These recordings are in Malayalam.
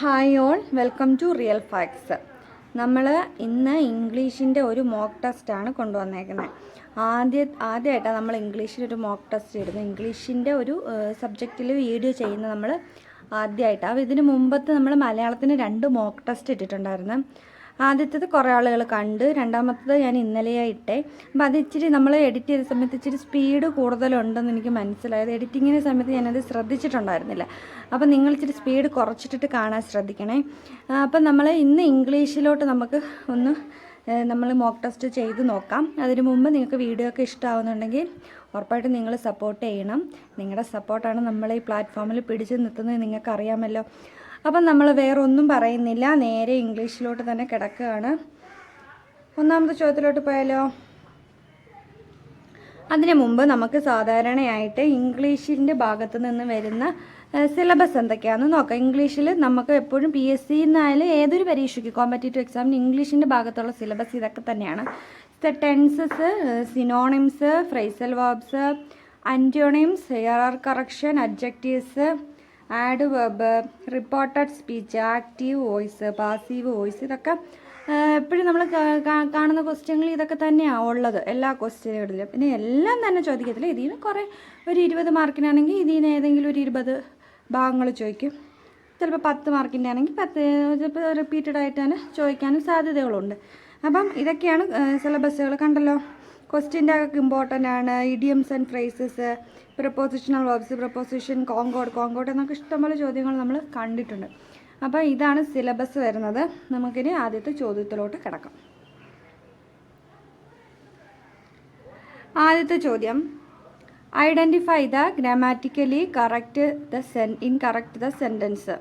Hi all, welcome to real facts. നമ്മൾ ഇന്ന് ഇംഗ്ലീഷിൻ്റെ ഒരു മോക്ക് ടെസ്റ്റാണ് കൊണ്ടുവന്നേക്കുന്നത്. ആദ്യമായിട്ടാണ് നമ്മൾ ഇംഗ്ലീഷിലൊരു മോക്ക് ടെസ്റ്റ് ഇടുന്നത്. ഇംഗ്ലീഷിൻ്റെ ഒരു സബ്ജക്റ്റിൽ വീഡിയോ ചെയ്യുന്നത് നമ്മൾ ആദ്യമായിട്ടാണ്. അപ്പോൾ ഇതിന് മുമ്പത്ത് നമ്മൾ മലയാളത്തിന് 2 മോക്ക് ടെസ്റ്റ് ഇട്ടിട്ടുണ്ടായിരുന്നു. ആദ്യത്തേത് കുറേ ആളുകൾ കണ്ട്, രണ്ടാമത്തേത് ഞാൻ ഇന്നലെയാണ് ഇട്ടേ. അപ്പോൾ അത് ഇച്ചിരി നമ്മൾ എഡിറ്റ് ചെയ്ത സമയത്ത് ഇച്ചിരി സ്പീഡ് കൂടുതലുണ്ടെന്ന് എനിക്ക് മനസ്സിലായത്. എഡിറ്റിങ്ങിൻ്റെ സമയത്ത് ഞാനത് ശ്രദ്ധിച്ചിട്ടുണ്ടായിരുന്നില്ല. അപ്പോൾ നിങ്ങൾ ഇച്ചിരി സ്പീഡ് കുറച്ചിട്ടിട്ട് കാണാൻ ശ്രദ്ധിക്കണേ. അപ്പം നമ്മൾ ഇന്ന് ഇംഗ്ലീഷിലോട്ട് നമുക്ക് നമ്മൾ മോക്ക് ടെസ്റ്റ് ചെയ്ത് നോക്കാം. അതിനു മുമ്പ് നിങ്ങൾക്ക് വീഡിയോ ഒക്കെ ഇഷ്ടമാവുന്നുണ്ടെങ്കിൽ ഉറപ്പായിട്ടും നിങ്ങൾ സപ്പോർട്ട് ചെയ്യണം. നിങ്ങളുടെ സപ്പോർട്ടാണ് നമ്മളെ ഈ പ്ലാറ്റ്ഫോമിൽ പിടിച്ച് നിർത്തുന്നത്, നിങ്ങൾക്കറിയാമല്ലോ. അപ്പം നമ്മൾ വേറെ ഒന്നും പറയുന്നില്ല, നേരെ ഇംഗ്ലീഷിലോട്ട് തന്നെ കിടക്കുകയാണ്. ഒന്നാമത്തെ ചോദ്യത്തിലോട്ട് പോയാലോ? അതിനു മുമ്പ് നമുക്ക് സാധാരണയായിട്ട് ഇംഗ്ലീഷിൻ്റെ ഭാഗത്ത് നിന്ന് വരുന്ന സിലബസ് എന്തൊക്കെയാണെന്ന് നോക്കാം. ഇംഗ്ലീഷിൽ നമുക്ക് എപ്പോഴും PSC എന്നായാലും ഏതൊരു പരീക്ഷയ്ക്ക് കോമ്പറ്റേറ്റീവ് എക്സാമിന് ഇംഗ്ലീഷിൻ്റെ ഭാഗത്തുള്ള സിലബസ് ഇതൊക്കെ തന്നെയാണ്. Tenses, synonyms, phrasal verbs, antonyms, error correction, adjectives, add verb, reported speech, active voice, passive voice, ഇതൊക്കെ എപ്പോഴും നമ്മൾ കാണുന്ന ക്വസ്റ്റ്യനുകൾ ഇതൊക്കെ തന്നെയാണ് ഉള്ളത് എല്ലാ ക്വസ്റ്റ്യനുകളിലും. പിന്നെ എല്ലാം തന്നെ ചോദിക്കത്തില്ല. ഇതിൽ നിന്ന് കുറേ ഒരു 20 മാർക്കിനാണെങ്കിൽ ഇതിൽ നിന്ന് ഏതെങ്കിലും ഒരു 20 ഭാഗങ്ങൾ ചോദിക്കും. ചിലപ്പോൾ 10 മാർക്കിൻ്റെ ആണെങ്കിൽ 10 ചിലപ്പോൾ റിപ്പീറ്റഡ് ആയിട്ട് തന്നെ ചോദിക്കാനും സാധ്യതകളുണ്ട്. അപ്പം ഇതൊക്കെയാണ് സിലബസുകൾ. കണ്ടല്ലോ, ക്വസ്റ്റ്യൻ്റെ ഒക്കെ ഇമ്പോർട്ടൻ്റ് ആണ്. Idioms and phrases, prepositional verbs, preposition, concord എന്നൊക്കെ ഇഷ്ടംപോലെ ചോദ്യങ്ങൾ നമ്മൾ കണ്ടിട്ടുണ്ട്. അപ്പോൾ ഇതാണ് സിലബസ് വരുന്നത്. നമുക്കിനി ആദ്യത്തെ ചോദ്യത്തിലോട്ട് കിടക്കാം. ആദ്യത്തെ ചോദ്യം, identify the grammatically incorrect the sentence.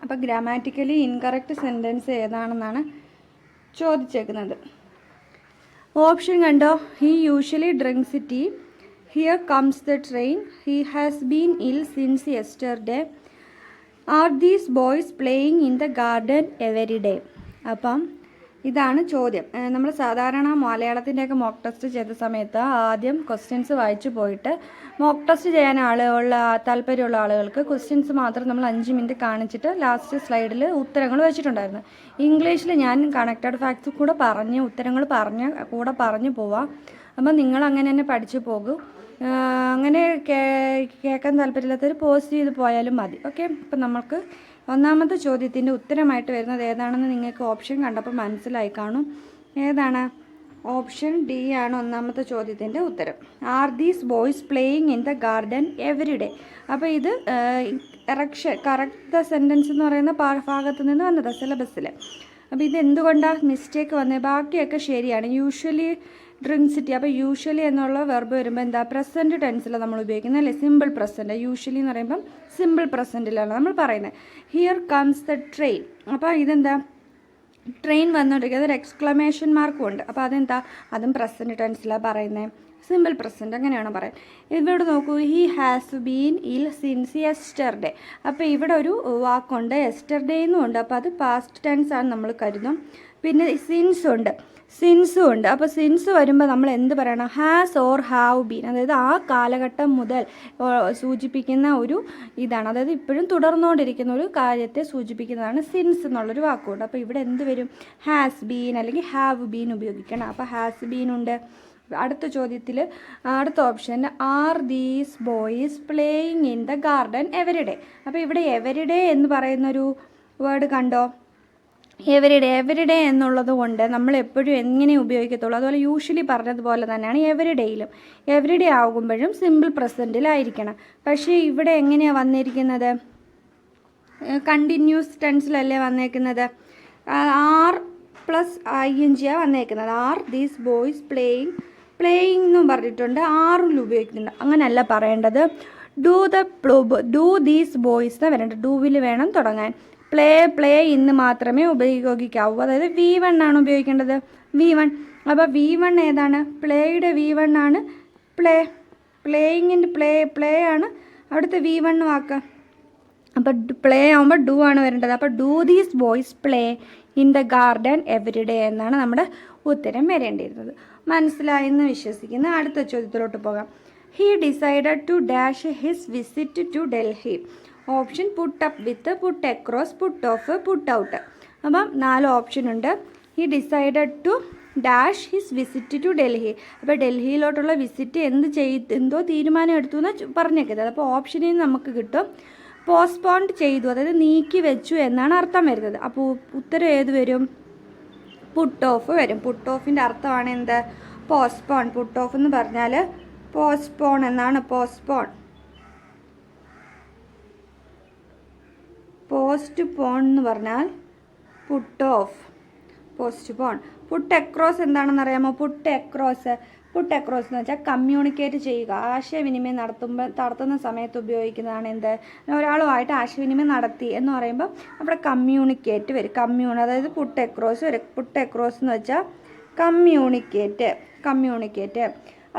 അപ്പോൾ ഗ്രാമാറ്റിക്കലി ഇൻകറക്റ്റ് സെൻറ്റൻസ് ഏതാണെന്നാണ് ചോദിച്ചേക്കുന്നത്. ഓപ്ഷൻ കണ്ടോ? He usually drinks tea, here comes the train, he has been ill since yesterday, are these boys playing in the garden every day. അപ്പം ഇതാണ് ചോദ്യം. നമ്മൾ സാധാരണ മലയാളത്തിൻ്റെയൊക്കെ മോക്ക് ടെസ്റ്റ് ചെയ്ത സമയത്ത് ആദ്യം ക്വസ്റ്റ്യൻസ് വായിച്ചു പോയിട്ട് മോക്ക് ടെസ്റ്റ് ചെയ്യാൻ താല്പര്യമുള്ള ആളുകൾക്ക് ക്വസ്റ്റ്യൻസ് മാത്രം നമ്മൾ 5 മിനിറ്റ് കാണിച്ചിട്ട് ലാസ്റ്റ് സ്ലൈഡിൽ ഉത്തരങ്ങൾ വെച്ചിട്ടുണ്ടായിരുന്നു. ഇംഗ്ലീഷിൽ ഞാൻ കണക്റ്റഡ് ഫാക്ട്സ് കൂടെ ഉത്തരങ്ങൾ പറഞ്ഞു പോവാം. അപ്പം നിങ്ങൾ അങ്ങനെ തന്നെ പഠിച്ചു പോകും. അങ്ങനെ കേൾക്കാൻ താല്പര്യമില്ലാത്തവർ പോസ്റ്റ് ചെയ്ത് പോയാലും മതി. ഓക്കെ. അപ്പം നമുക്ക് ഒന്നാമത്തെ ചോദ്യത്തിൻ്റെ ഉത്തരമായിട്ട് വരുന്നത് ഏതാണെന്ന് നിങ്ങൾക്ക് ഓപ്ഷൻ കണ്ടപ്പോൾ മനസ്സിലായി കാണും. ഏതാണ്? ഓപ്ഷൻ ഡി ആണ് ഒന്നാമത്തെ ചോദ്യത്തിൻ്റെ ഉത്തരം. R these boys playing in the garden every day. അപ്പോൾ ഇത് കറക്റ്റ് ദ സെൻറ്റൻസ് എന്ന് പറയുന്ന ഭാഗത്ത് നിന്ന് വന്നത് സിലബസിൽ. അപ്പോൾ ഇത് എന്തുകൊണ്ടാണ് മിസ്റ്റേക്ക് വന്നത്? ബാക്കിയൊക്കെ ശരിയാണ്. Usually drinks tea. അപ്പോൾ യൂഷ്വലി എന്നുള്ള വെർബ് വരുമ്പോൾ എന്താ? പ്രസൻറ്റ് ടെൻസിലാണ് നമ്മൾ ഉപയോഗിക്കുന്നത്, അല്ലേ? Simple present. യൂഷ്വലി എന്ന് പറയുമ്പം സിമ്പിൾ പ്രസൻറ്റിലാണ് നമ്മൾ പറയുന്നത്. Here comes the train. അപ്പോൾ ഇതെന്താ? ട്രെയിൻ വന്നുകൊണ്ടിരിക്കുന്നത് ഒരു എക്സ്ക്ലമേഷൻ മാർക്കും ഉണ്ട്. അപ്പോൾ അതെന്താ? അതും പ്രസൻറ്റ് ടെൻസിലാണ് പറയുന്നത്, സിമ്പിൾ പ്രസൻറ്റ് അങ്ങനെയാണ് പറയുന്നത്. ഇവിടെ നോക്കൂ, he has been ill since yesterday. അപ്പോൾ ഇവിടെ ഒരു വാക്കുണ്ട്, യെസ്റ്റർഡേ എന്നും ഉണ്ട്. അപ്പോൾ അത് പാസ്റ്റ് ടെൻസ് ആണ് നമ്മൾ കരുതും. പിന്നെ സിൻസും ഉണ്ട്. അപ്പോൾ സിൻസ് വരുമ്പോൾ നമ്മൾ എന്ത് പറയണം? Has or have been. അതായത് ആ കാലഘട്ടം മുതൽ സൂചിപ്പിക്കുന്ന ഒരു ഇതാണ്. അതായത് ഇപ്പോഴും തുടർന്നുകൊണ്ടിരിക്കുന്ന ഒരു കാര്യത്തെ സൂചിപ്പിക്കുന്നതാണ് സിൻസ് എന്നുള്ളൊരു വാക്കുണ്ട്. അപ്പോൾ ഇവിടെ എന്ത് വരും? ഹാസ് ബീൻ അല്ലെങ്കിൽ ഹാവ് ബീൻ ഉപയോഗിക്കണം. അപ്പോൾ ഹാസ് ബീൻ ഉണ്ട്. അടുത്ത ചോദ്യത്തിൽ അടുത്ത option, R these boys playing in the garden every day. അപ്പോൾ ഇവിടെ എവരി ഡേ എന്ന് പറയുന്നൊരു വേർഡ് കണ്ടോ? എവരി ഡേ എന്നുള്ളത് കൊണ്ട് നമ്മൾ എപ്പോഴും എങ്ങനെ ഉപയോഗിക്കത്തുള്ളൂ. അതുപോലെ യൂഷ്വലി പറഞ്ഞതുപോലെ തന്നെയാണ് എവരി ഡേയിലും. എവരി ഡേ ആകുമ്പോഴും സിമ്പിൾ പ്രസൻറ്റിലായിരിക്കണം. പക്ഷേ ഇവിടെ എങ്ങനെയാണ് വന്നിരിക്കുന്നത്? കണ്ടിന്യൂസ് ടെൻസിലല്ലേ വന്നേക്കുന്നത്? ആർ പ്ലസ് ING വന്നേക്കുന്നത്. ആർ ദീസ് ബോയ്സ് പ്ലേയിങ് എന്നും പറഞ്ഞിട്ടുണ്ട്, ആറിൽ ഉപയോഗിക്കുന്നുണ്ട്. അങ്ങനെയല്ല പറയേണ്ടത്. ഡു ദീസ് ബോയ്സ് എന്ന് വരേണ്ടത്. ഡൂവിൽ വേണം തുടങ്ങാൻ. പ്ലേ ഇന്ന് മാത്രമേ ഉപയോഗിക്കാവൂ. അതായത് V1 ആണ് ഉപയോഗിക്കേണ്ടത്. V1. അപ്പോൾ V1 ഏതാണ്? പ്ലേയുടെ V1 ആണ് പ്ലേയിങ്ങിൻ്റെ പ്ലേ ആണ് അവിടുത്തെ V1 വാക്ക്. അപ്പോൾ പ്ലേ ആകുമ്പോൾ ഡു ആണ് വരേണ്ടത്. അപ്പോൾ do these boys play in the garden every day എന്നാണ് നമ്മുടെ ഉത്തരം വരേണ്ടിയിരുന്നത്. മനസ്സിലായെന്ന് വിശ്വസിക്കുന്നു. അടുത്ത ചോദ്യത്തിലോട്ട് പോകാം. He decided to dash his visit to Delhi option put up with, put across, put off, put out. അപ്പം 4 ഓപ്ഷൻ ഉണ്ട്. He decided to dash his visit to Delhi. അപ്പോൾ ഡൽഹിയിലോട്ടുള്ള വിസിറ്റ് എന്തോ തീരുമാനം എടുത്തു എന്ന് പറഞ്ഞേക്കുന്നത്. അപ്പോൾ ഓപ്ഷനിൽ നിന്ന് നമുക്ക് കിട്ടും പോസ്റ്റ്പോണ്ട് ചെയ്തു, അതായത് നീക്കി വെച്ചു എന്നാണ് അർത്ഥം വരുന്നത്. അപ്പോൾ ഉത്തരം ഏത് വരും? പുട്ട് ഓഫ് വരും. പുട്ട് ഓഫിൻ്റെ അർത്ഥമാണ് എന്ത്? പോസ്റ്റ്പോൺ. പുട്ട് ഓഫ് എന്ന് പറഞ്ഞാൽ പോസ്റ്റ്പോൺ എന്നാണ്. പോസ്റ്റ്പോൺ എന്ന് പറഞ്ഞാൽ put off, postpone. Put across എന്താണെന്ന് അറിയാമോ? പുട്ട് അക്രോസ് എന്ന് വെച്ചാൽ കമ്മ്യൂണിക്കേറ്റ് ചെയ്യുക, ആശയവിനിമയം നടത്തുന്ന സമയത്ത് ഉപയോഗിക്കുന്നതാണ് എന്ത്? ഒരാളുമായിട്ട് ആശയവിനിമയം നടത്തി എന്ന് പറയുമ്പോൾ അവിടെ കമ്മ്യൂണിക്കേറ്റ് വരും. അതായത് പുട്ട് അക്രോസ് വരും. പുട്ട് അക്രോസ് എന്ന് വെച്ചാൽ കമ്മ്യൂണിക്കേറ്റ്.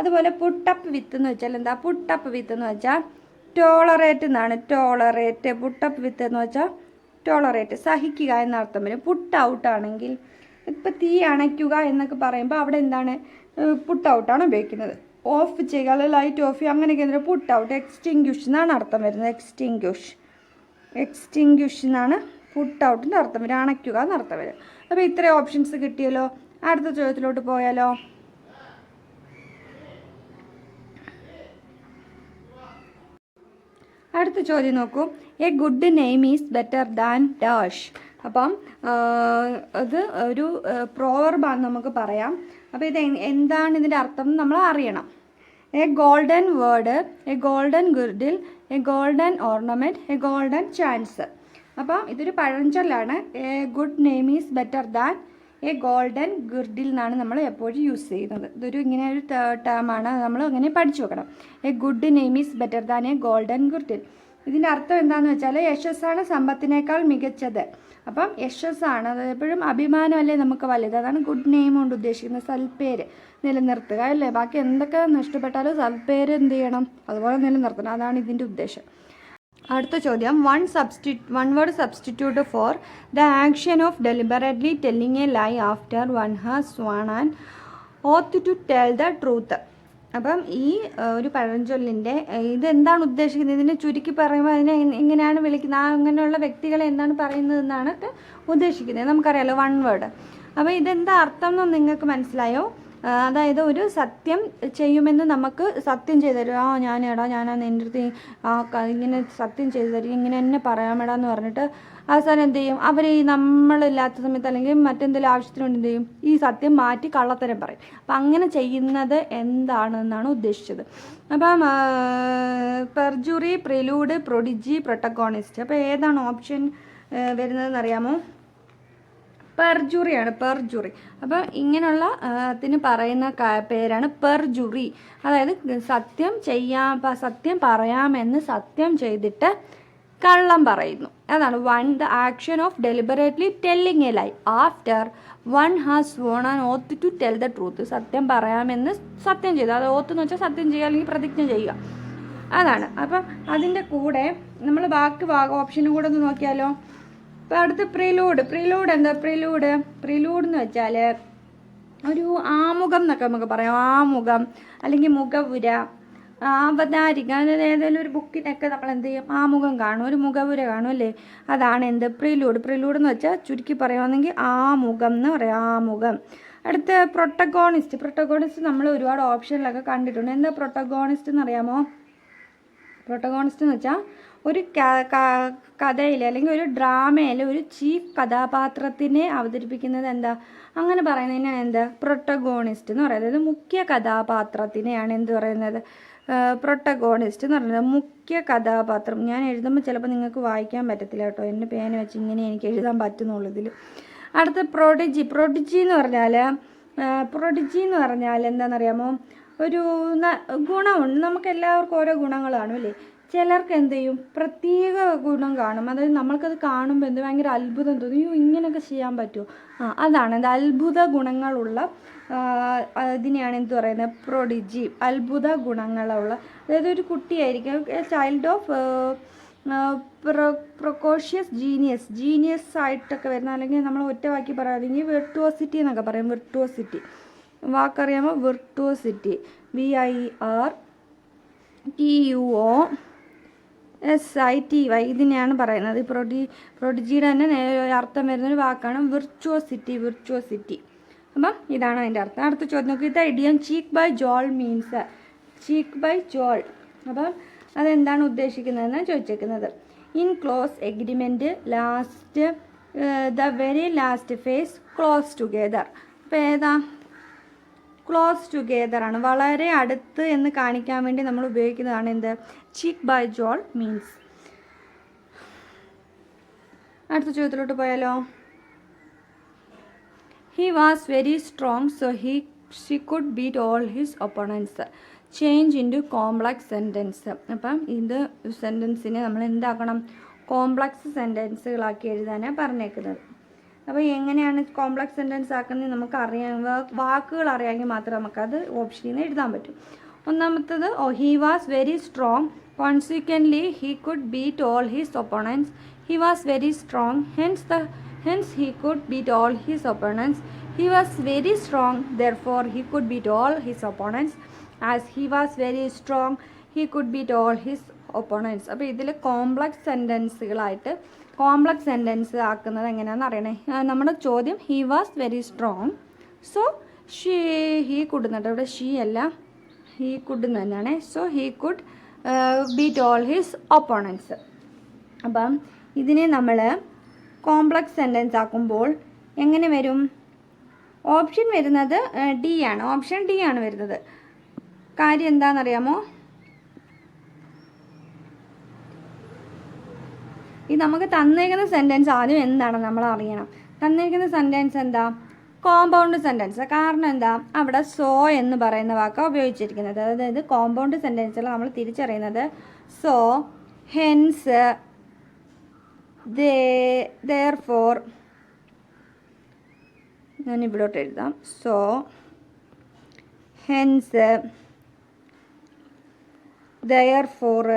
അതുപോലെ പുട്ടപ്പ് വിത്ത് എന്ന് വെച്ചാൽ എന്താ? പുട്ടപ്പ് വിത്ത് എന്ന് വെച്ചാൽ ടോളറേറ്റ് എന്നാണ്. പുട്ടപ്പ് വിത്ത് എന്ന് വെച്ചാൽ ടോളറേറ്റ്, സഹിക്കുക എന്നർത്ഥം വരും. പുട്ട് ഔട്ട് ആണെങ്കിൽ ഇപ്പം തീ അണയ്ക്കുക എന്നൊക്കെ പറയുമ്പോൾ അവിടെ എന്താണ്? പുട്ട് ഔട്ടാണ് ഉപയോഗിക്കുന്നത്. ഓഫ് ചെയ്യുക, ലൈറ്റ് ഓഫ് ചെയ്യുക, അങ്ങനെയൊക്കെ പുട്ട് ഔട്ട്. എക്സ്റ്റിങ്ക്വിഷ് എന്നാണ് അർത്ഥം വരുന്നത്. എക്സ്റ്റിങ്ക്വിഷ് എന്നാണ് പുട്ട് ഔട്ടിൻ്റെ അർത്ഥം വരും. അണയ്ക്കുക എന്നർത്ഥം വരും. അപ്പോൾ ഇത്രയും ഓപ്ഷൻസ് കിട്ടിയല്ലോ. അടുത്ത ചോദ്യത്തിലോട്ട് പോയാലോ? അടുത്ത ചോദ്യം നോക്കൂ. A good name is better than dash. അപ്പം ഇത് ഒരു പ്രോവർബാന്ന് നമുക്ക് പറയാം. അപ്പോൾ ഇത് എന്താണ് ഇതിൻ്റെ അർത്ഥം നമ്മൾ അറിയണം. A golden word, a golden girdle, a golden ornament, a golden chance. അപ്പം ഇതൊരു പഴഞ്ചൊല്ലാണ്. A good name is better than a golden girdle എന്നാണ് നമ്മൾ എപ്പോഴും യൂസ് ചെയ്യുന്നത്. ഇതൊരു ഇങ്ങനെ ഒരു ടേമാണ്, നമ്മൾ അങ്ങനെ പഠിച്ചു വെക്കണം. A good name is better than a golden girdle. ഇതിൻ്റെ അർത്ഥം എന്താണെന്ന് വെച്ചാൽ യശസ്സാണ് സമ്പത്തിനേക്കാൾ മികച്ചത്. അപ്പം യശസ്സാണ്, അത് എപ്പോഴും അഭിമാനമല്ലേ നമുക്ക് വലുത്. അതാണ് ഗുഡ് നെയിം കൊണ്ട് ഉദ്ദേശിക്കുന്നത്. സൽപ്പേര് നിലനിർത്തുക അല്ലേ. ബാക്കി എന്തൊക്കെ നഷ്ടപ്പെട്ടാലും സൽപ്പേര് എന്ത് ചെയ്യണം? അതുപോലെ നിലനിർത്തണം. അതാണ് ഇതിൻ്റെ ഉദ്ദേശം. അടുത്ത ചോദ്യം. One word substitute for the action of deliberately telling a lie after one has sworn and oath to tell the truth. അപ്പം ഈ ഒരു പഴഞ്ചൊല്ലിൻ്റെ ഇതെന്താണ് ഉദ്ദേശിക്കുന്നത്? ഇതിനെ ചുരുക്കി പറയുമ്പോൾ അതിനെ എങ്ങനെയാണ് വിളിക്കുന്നത്? അങ്ങനെയുള്ള വ്യക്തികളെ എന്താണ് പറയുന്നതെന്നാണ് ഉദ്ദേശിക്കുന്നത്. നമുക്കറിയാലോ വൺ വേർഡ്. അപ്പോൾ ഇതെന്താ അർത്ഥം എന്ന് നിങ്ങൾക്ക് മനസ്സിലായോ? അതായത് ഒരു സത്യം ചെയ്യുമെന്ന് നമുക്ക് സത്യം ചെയ്തു തരും. ഞാനാണ് എൻ്റെ അടുത്ത് ഇങ്ങനെ സത്യം ചെയ്തു തരും, ഇങ്ങനെ എന്നെ പറയാമെടാന്ന് പറഞ്ഞിട്ട് അവസാനം എന്ത് ചെയ്യും? അവർ ഈ നമ്മളില്ലാത്ത സമയത്ത് അല്ലെങ്കിൽ മറ്റെന്തെങ്കിലും ആവശ്യത്തിന് വേണ്ടി എന്ത് ചെയ്യും? ഈ സത്യം മാറ്റി കള്ളത്തരം പറയും. അപ്പം അങ്ങനെ ചെയ്യുന്നത് എന്താണെന്നാണ് ഉദ്ദേശിച്ചത്. അപ്പം പെർജുറി, പ്രിലൂഡ്, പ്രൊഡിജി, പ്രൊട്ടഗോണിസ്റ്റ്. അപ്പോൾ ഏതാണ് ഓപ്ഷൻ വരുന്നതെന്ന് അറിയാമോ? പെർജുറിയാണ്. അപ്പോൾ ഇങ്ങനെയുള്ള ത്തിന് പറയുന്ന പേരാണ് പെർജുറി. അതായത് സത്യം പറയാമെന്ന് സത്യം ചെയ്തിട്ട് കള്ളം പറയുന്നു. അതാണ് the action of deliberately telling a lie after one has sworn an oath to tell the truth. സത്യം പറയാമെന്ന് സത്യം ചെയ്തു. അത് ഓത്ത് എന്ന് വെച്ചാൽ സത്യം ചെയ്യുക അല്ലെങ്കിൽ പ്രതിജ്ഞ ചെയ്യുക, അതാണ്. അപ്പം അതിൻ്റെ കൂടെ നമ്മൾ ബാക്കി ഓപ്ഷനും കൂടെ ഒന്ന് നോക്കിയാലോ? അപ്പോൾ അടുത്ത് പ്രിലൂഡ് എന്താ? പ്രിലൂഡ് എന്ന് വെച്ചാൽ ഒരു ആമുഖം എന്നൊക്കെ നമുക്ക് പറയാം. ആമുഖം അല്ലെങ്കിൽ മുഖവുര, അവതാരിക. അതായത് ഏതെങ്കിലും ഒരു ബുക്കിനൊക്കെ നമ്മൾ എന്ത് ചെയ്യും? ആമുഖം കാണും, ഒരു മുഖവുര കാണും അല്ലേ? അതാണ് എന്ത്? പ്രിലൂഡ് എന്ന് വെച്ചാൽ ചുരുക്കി പറയുകയാണെങ്കിൽ ആമുഖം എന്ന് പറയാം. ആമുഖം. അടുത്ത് പ്രൊട്ടഗോണിസ്റ്റ് നമ്മൾ ഒരുപാട് ഓപ്ഷനിലൊക്കെ കണ്ടിട്ടുണ്ട്. എന്താ പ്രൊട്ടഗോണിസ്റ്റ് എന്ന് അറിയാമോ? പ്രൊട്ടഗോണിസ്റ്റ് എന്ന് വെച്ചാൽ ഒരു കഥയിൽ അല്ലെങ്കിൽ ഒരു ഡ്രാമയിൽ ഒരു ചീഫ് കഥാപാത്രത്തിനെ അവതരിപ്പിക്കുന്നത് എന്താ? അങ്ങനെ പറയുന്നതിനാണ് എന്താ? പ്രൊട്ടഗോണിസ്റ്റ് എന്ന് പറയുന്നത്. അതായത് മുഖ്യ കഥാപാത്രത്തിനെയാണ് എന്ത് പറയുന്നത്? പ്രൊട്ടഗോണിസ്റ്റ് എന്ന് പറയുന്നത്. മുഖ്യ കഥാപാത്രം. ഞാൻ എഴുതുമ്പോൾ ചിലപ്പോൾ നിങ്ങൾക്ക് വായിക്കാൻ പറ്റത്തില്ല കേട്ടോ. എൻ്റെ പേന വെച്ച് ഇങ്ങനെ എനിക്ക് എഴുതാൻ പറ്റുന്നുള്ളൂ ഇതിൽ. അടുത്ത പ്രൊഡിജി എന്ന് പറഞ്ഞാൽ എന്താണെന്നറിയാമോ? ഒരു ഗുണമുണ്ട്. നമുക്ക് എല്ലാവർക്കും ഓരോ ഗുണങ്ങൾ കാണും അല്ലേ? ചിലർക്ക് എന്ത് ചെയ്യും? പ്രത്യേക ഗുണം കാണും. അതായത് നമ്മൾക്കത് കാണുമ്പോൾ എന്ത് ഭയങ്കര അത്ഭുതം തോന്നും. ഇങ്ങനെയൊക്കെ ചെയ്യാൻ പറ്റുമോ? അതാണ് ഇത്. അത്ഭുത ഗുണങ്ങളുള്ള ഇതിനെയാണ് എന്ത് പറയുന്നത്? പ്രൊഡിജി. അത്ഭുത ഗുണങ്ങളുള്ള, അതായത് ഒരു കുട്ടിയായിരിക്കും, ചൈൽഡ് ഓഫ് പ്രൊക്കോഷ്യസ് ജീനിയസ് ആയിട്ടൊക്കെ വരുന്ന, അല്ലെങ്കിൽ നമ്മൾ ഒറ്റ വാക്കി പറയാമെങ്കിൽ വിർട്ടുവോസിറ്റി എന്നൊക്കെ പറയും. വിർട്ടുവോസിറ്റി വാക്കറിയാമോ? വിർട്ടുവോസിറ്റി. VIRTUOSITY. SITY ഇതിനെയാണ് പറയുന്നത്. പ്രൊഡിജിയുടെ തന്നെ അർത്ഥം വരുന്നൊരു വാക്കാണ് വിർച്വോസിറ്റി. അപ്പം ഇതാണ് അതിൻ്റെ അർത്ഥം. അടുത്ത ചോദ്യം നോക്കി, ഇത് idiom cheek by jowl means. Cheek by jowl, അപ്പം അതെന്താണ് ഉദ്ദേശിക്കുന്നതെന്ന് ചോദിച്ചേക്കുന്നത്. In close agreement last the very last face close together. അപ്പോൾ ഏതാ? ക്ലോസ് ടുഗെദർ ആണ്, വളരെ അടുത്ത് എന്ന് കാണിക്കാൻ വേണ്ടി നമ്മൾ ഉപയോഗിക്കുന്നതാണ് എന്ത്? Cheek by jowl means. അടുത്ത ചോദ്യത്തിലോട്ട് പോയാലോ. He was very strong, so she could beat all his opponents. Change into complex sentence. അപ്പം ഇത് സെൻറ്റൻസിനെ നമ്മൾ എന്താക്കണം? കോംപ്ലക്സ് സെൻറ്റൻസുകളാക്കി എഴുതാനാണ് പറഞ്ഞേക്കുന്നത്. അപ്പോൾ എങ്ങനെയാണ് കോംപ്ലക്സ് സെൻറ്റൻസ് ആക്കുന്നത് നമുക്ക് അറിയാം. വാക്കുകൾ അറിയാമെങ്കിൽ മാത്രമേ നമുക്കത് ഓപ്ഷനിൽ നിന്ന് എഴുതാൻ പറ്റും. ഒന്നാമത്തത്, he was very strong, consequently he could beat all his opponents. He was very strong, hence he could beat all his opponents. He was very strong, therefore he could beat all his opponents. As he was very strong, he could beat all his opponents. അപ്പോൾ ഇതിൽ കോംപ്ലക്സ് സെൻറ്റൻസുകളായിട്ട് കോംപ്ലക്സ് സെൻറ്റൻസ് ആക്കുന്നത് എങ്ങനെയാണെന്ന് അറിയണേ. നമ്മുടെ ചോദ്യം he was very strong, so he could എന്നിട്ട് ഇവിടെ ഷീ അല്ല, ഹീ കുഡ് എന്ന് തന്നെയാണ്. So he could beat all his opponents. അപ്പം ഇതിനെ നമ്മൾ കോംപ്ലക്സ് സെൻറ്റൻസ് ആക്കുമ്പോൾ എങ്ങനെ വരും? ഓപ്ഷൻ വരുന്നത് ഡി ആണ്. ഓപ്ഷൻ ഡി ആണ് വരുന്നത്. കാര്യം എന്താണെന്നറിയാമോ? ഈ നമുക്ക് തന്നേക്കുന്ന സെൻറ്റൻസ് ആദ്യം എന്താണെന്ന് നമ്മൾ അറിയണം. തന്നേക്കുന്ന സെൻറ്റൻസ് എന്താ? Compound sentence. കാരണം എന്താ? അവിടെ സോ എന്ന് പറയുന്ന വാക്കാണ് ഉപയോഗിച്ചിരിക്കുന്നത്. അതായത് കോമ്പൗണ്ട് സെൻറ്റൻസുകൾ നമ്മൾ തിരിച്ചറിയുന്നത് സോ, ഹെൻസ്, therefore, ഞാൻ ഇവിടോട്ട് എഴുതാം. സോ, ഹെൻസ്, therefore,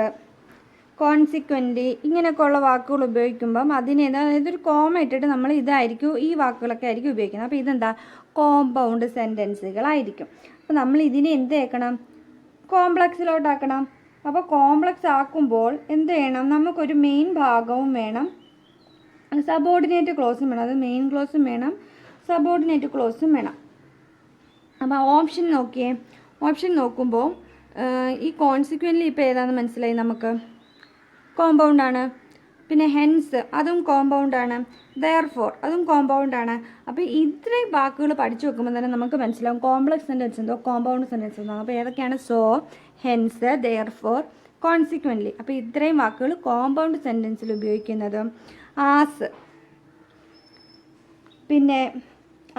കോൺസിക്വൻ്റ്ലി ഇങ്ങനെയൊക്കെ ഉള്ള വാക്കുകൾ ഉപയോഗിക്കുമ്പം അതായത് ഒരു കോമ ഇട്ടിട്ട് നമ്മൾ ഇതായിരിക്കും, ഈ വാക്കുകളൊക്കെ ആയിരിക്കും ഉപയോഗിക്കുന്നത്. അപ്പോൾ ഇതെന്താ? കോമ്പൗണ്ട് സെൻറ്റൻസുകളായിരിക്കും. അപ്പോൾ നമ്മൾ ഇതിനെ എന്ത് ചെയ്യണം? കോംപ്ലക്സിലോട്ടാക്കണം. അപ്പോൾ കോംപ്ലക്സ് ആക്കുമ്പോൾ എന്ത് ചെയ്യണം? നമുക്കൊരു മെയിൻ ഭാഗവും വേണം, സബോർഡിനേറ്റ് ക്ലോസും വേണം. അത് മെയിൻ ക്ലോസും വേണം, സബോർഡിനേറ്റ് ക്ലോസും വേണം. അപ്പോൾ ഓപ്ഷൻ നോക്കിയേ. ഓപ്ഷൻ നോക്കുമ്പോൾ ഈ കോൺസിക്വൻ്റ്ലി ഇപ്പോൾ ഏതാണെന്ന് മനസ്സിലായി നമുക്ക്. കോമ്പൗണ്ടാണ്. പിന്നെ ഹെൻസ് അതും കോമ്പൗണ്ടാണ്. ദെയർഫോർ അതും കോമ്പൗണ്ടാണ്. അപ്പോൾ ഇത്രയും വാക്കുകൾ പഠിച്ചു വെക്കുമ്പോൾ തന്നെ നമുക്ക് മനസ്സിലാവും കോംപ്ലക്സ് സെൻറ്റൻസ് എന്തോ കോമ്പൗണ്ട് സെൻറ്റൻസ് എന്തോ. അപ്പോൾ ഏതൊക്കെയാണ്? So, hence, therefore, consequently. അപ്പോൾ ഇത്രയും വാക്കുകൾ കോമ്പൗണ്ട് സെൻറ്റൻസിൽ ഉപയോഗിക്കുന്നത്. ആസ്, പിന്നെ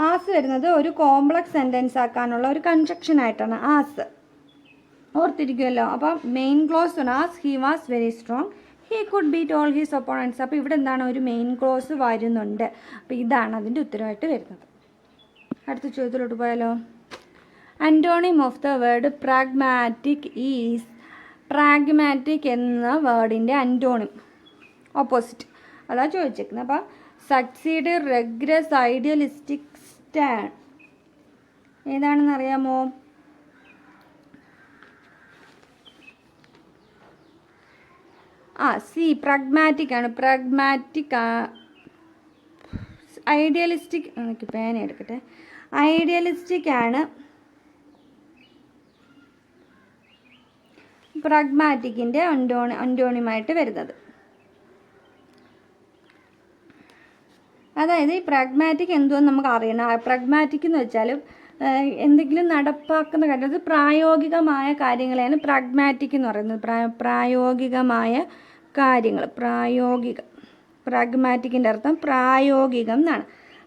ആസ് വരുന്നത് ഒരു കോംപ്ലക്സ് സെൻറ്റൻസ് ആക്കാനുള്ള ഒരു കൺസ്ട്രക്ഷൻ ആയിട്ടാണ് ആസ്. ഓർത്തിരിക്കുമല്ലോ. അപ്പോൾ മെയിൻ ക്ലോസ് ആണ്. As he was very strong, he could beat all his opponents. അപ്പോൾ ഇവിടെ എന്താണ്? ഒരു മെയിൻ ക്ലോസ് വരുന്നുണ്ട്. അപ്പോൾ ഇതാണ് അതിൻ്റെ ഉത്തരവായിട്ട് വരുന്നത്. അടുത്ത ചോദ്യത്തിലോട്ട് പോയാലോ. Antonym of the word pragmatic is. Pragmatic എന്ന വേർഡിൻ്റെ അൻറ്റോണിം, ഓപ്പോസിറ്റ്, അതാണ് ചോദിച്ചേക്കുന്നത്. അപ്പോൾ സക്സീഡ്, റെഗ്രസ്, ഐഡിയലിസ്റ്റിക്, സ്റ്റാൻഡ് ഏതാണെന്ന് അറിയാമോ? സി, പ്രാഗ്മാറ്റിക് ആണ്. പ്രാഗ്മാറ്റിക്, ഐഡിയലിസ്റ്റിക്, എനിക്ക് പേന എടുക്കട്ടെ. ഐഡിയലിസ്റ്റിക് ആണ് പ്രാഗ്മാറ്റിക്കിൻ്റെ അൻറ്റോണിമായിട്ട് വരുന്നത്. അതായത് ഈ പ്രാഗ്മാറ്റിക് എന്തുവെന്ന് നമുക്ക് അറിയണം. പ്രാഗ്മാറ്റിക് എന്ന് വെച്ചാൽ എന്തെങ്കിലും നടപ്പാക്കുന്ന കാര്യം, അത് പ്രായോഗികമായ കാര്യങ്ങളെയാണ് പ്രാഗ്മാറ്റിക് എന്ന് പറയുന്നത്. പ്രായോഗികമായ കാര്യങ്ങൾ, പ്രാഗ്മാറ്റിക്കിൻ്റെ അർത്ഥം പ്രായോഗികം എന്നാണ്.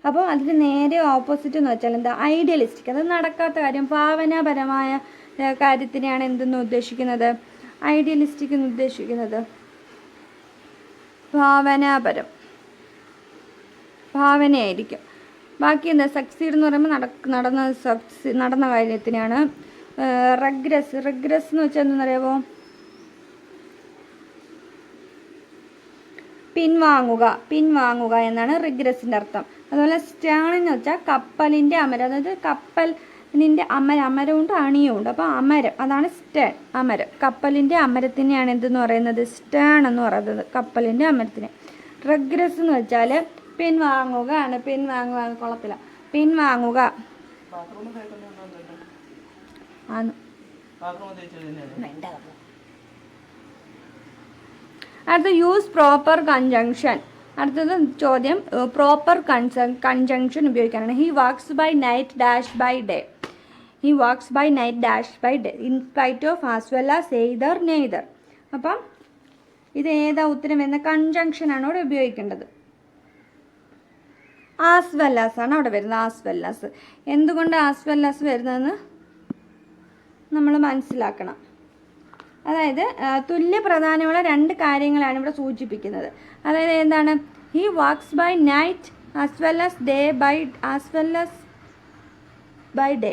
അപ്പോൾ അതിന് നേരെ ഓപ്പോസിറ്റ് എന്ന് വെച്ചാൽ എന്താ? ഐഡിയലിസ്റ്റിക്. അത് നടക്കാത്ത കാര്യം, ഭാവനാപരമായ കാര്യത്തിനെയാണ് എന്തെന്ന് ഉദ്ദേശിക്കുന്നത്? ഐഡിയലിസ്റ്റിക് എന്ന് ഉദ്ദേശിക്കുന്നത് ഭാവനയായിരിക്കും. ബാക്കി എന്താ? സക്സീഡ് എന്ന് പറയുമ്പോൾ നടന്ന കാര്യത്തിനാണ്. റെഗ്രസ് എന്ന് വെച്ചാൽ എന്താണെന്നറിയാമോ? പിൻവാങ്ങുക എന്നാണ് റിഗ്രസിൻ്റെ അർത്ഥം. അതുപോലെ സ്റ്റേൺ എന്ന് വെച്ചാൽ കപ്പലിൻ്റെ അമരം, അതായത് കപ്പൽ നിൻ്റെ അമരമുണ്ട് അണിയും ഉണ്ട്. അപ്പോൾ അമരം അതാണ് സ്റ്റേൺ, അമരം. കപ്പലിൻ്റെ അമരത്തിനെയാണ് എന്തെന്ന് പറയുന്നത്? സ്റ്റേൺ എന്ന് പറയുന്നത്, കപ്പലിൻ്റെ അമരത്തിനെ. റെഗ്രസ് എന്ന് വെച്ചാൽ പിൻവാങ്ങുക ആണ്. പിൻവാങ്ങുക കുളത്തില്ല, പിൻവാങ്ങുക ആണ്. അടുത്ത യൂസ് പ്രോപ്പർ കൺജങ്ഷൻ. അടുത്തത് ചോദ്യം പ്രോപ്പർ കൺജങ്ഷൻ ഉപയോഗിക്കാനാണ്. He wax by night dash by day. He wax by night dash by day in spite of as well as either neither. അപ്പം ഇത് ഏതാ ഉത്തരം വരുന്ന? കൺജങ്ഷനാണ് അവിടെ ഉപയോഗിക്കേണ്ടത്. ആസ് വെല്ലാസ് ആണ് അവിടെ വരുന്നത്. ആസ് വെല്ലാസ്. എന്തുകൊണ്ട് ആസ് വെല്ലാസ് വരുന്നതെന്ന് നമ്മൾ മനസ്സിലാക്കണം. അതായത് തുല്യ പ്രധാനമുള്ള രണ്ട് കാര്യങ്ങളാണ് ഇവിടെ സൂചിപ്പിക്കുന്നത്. അതായത് എന്താണ്? He wax by night as well as day by as well as by day.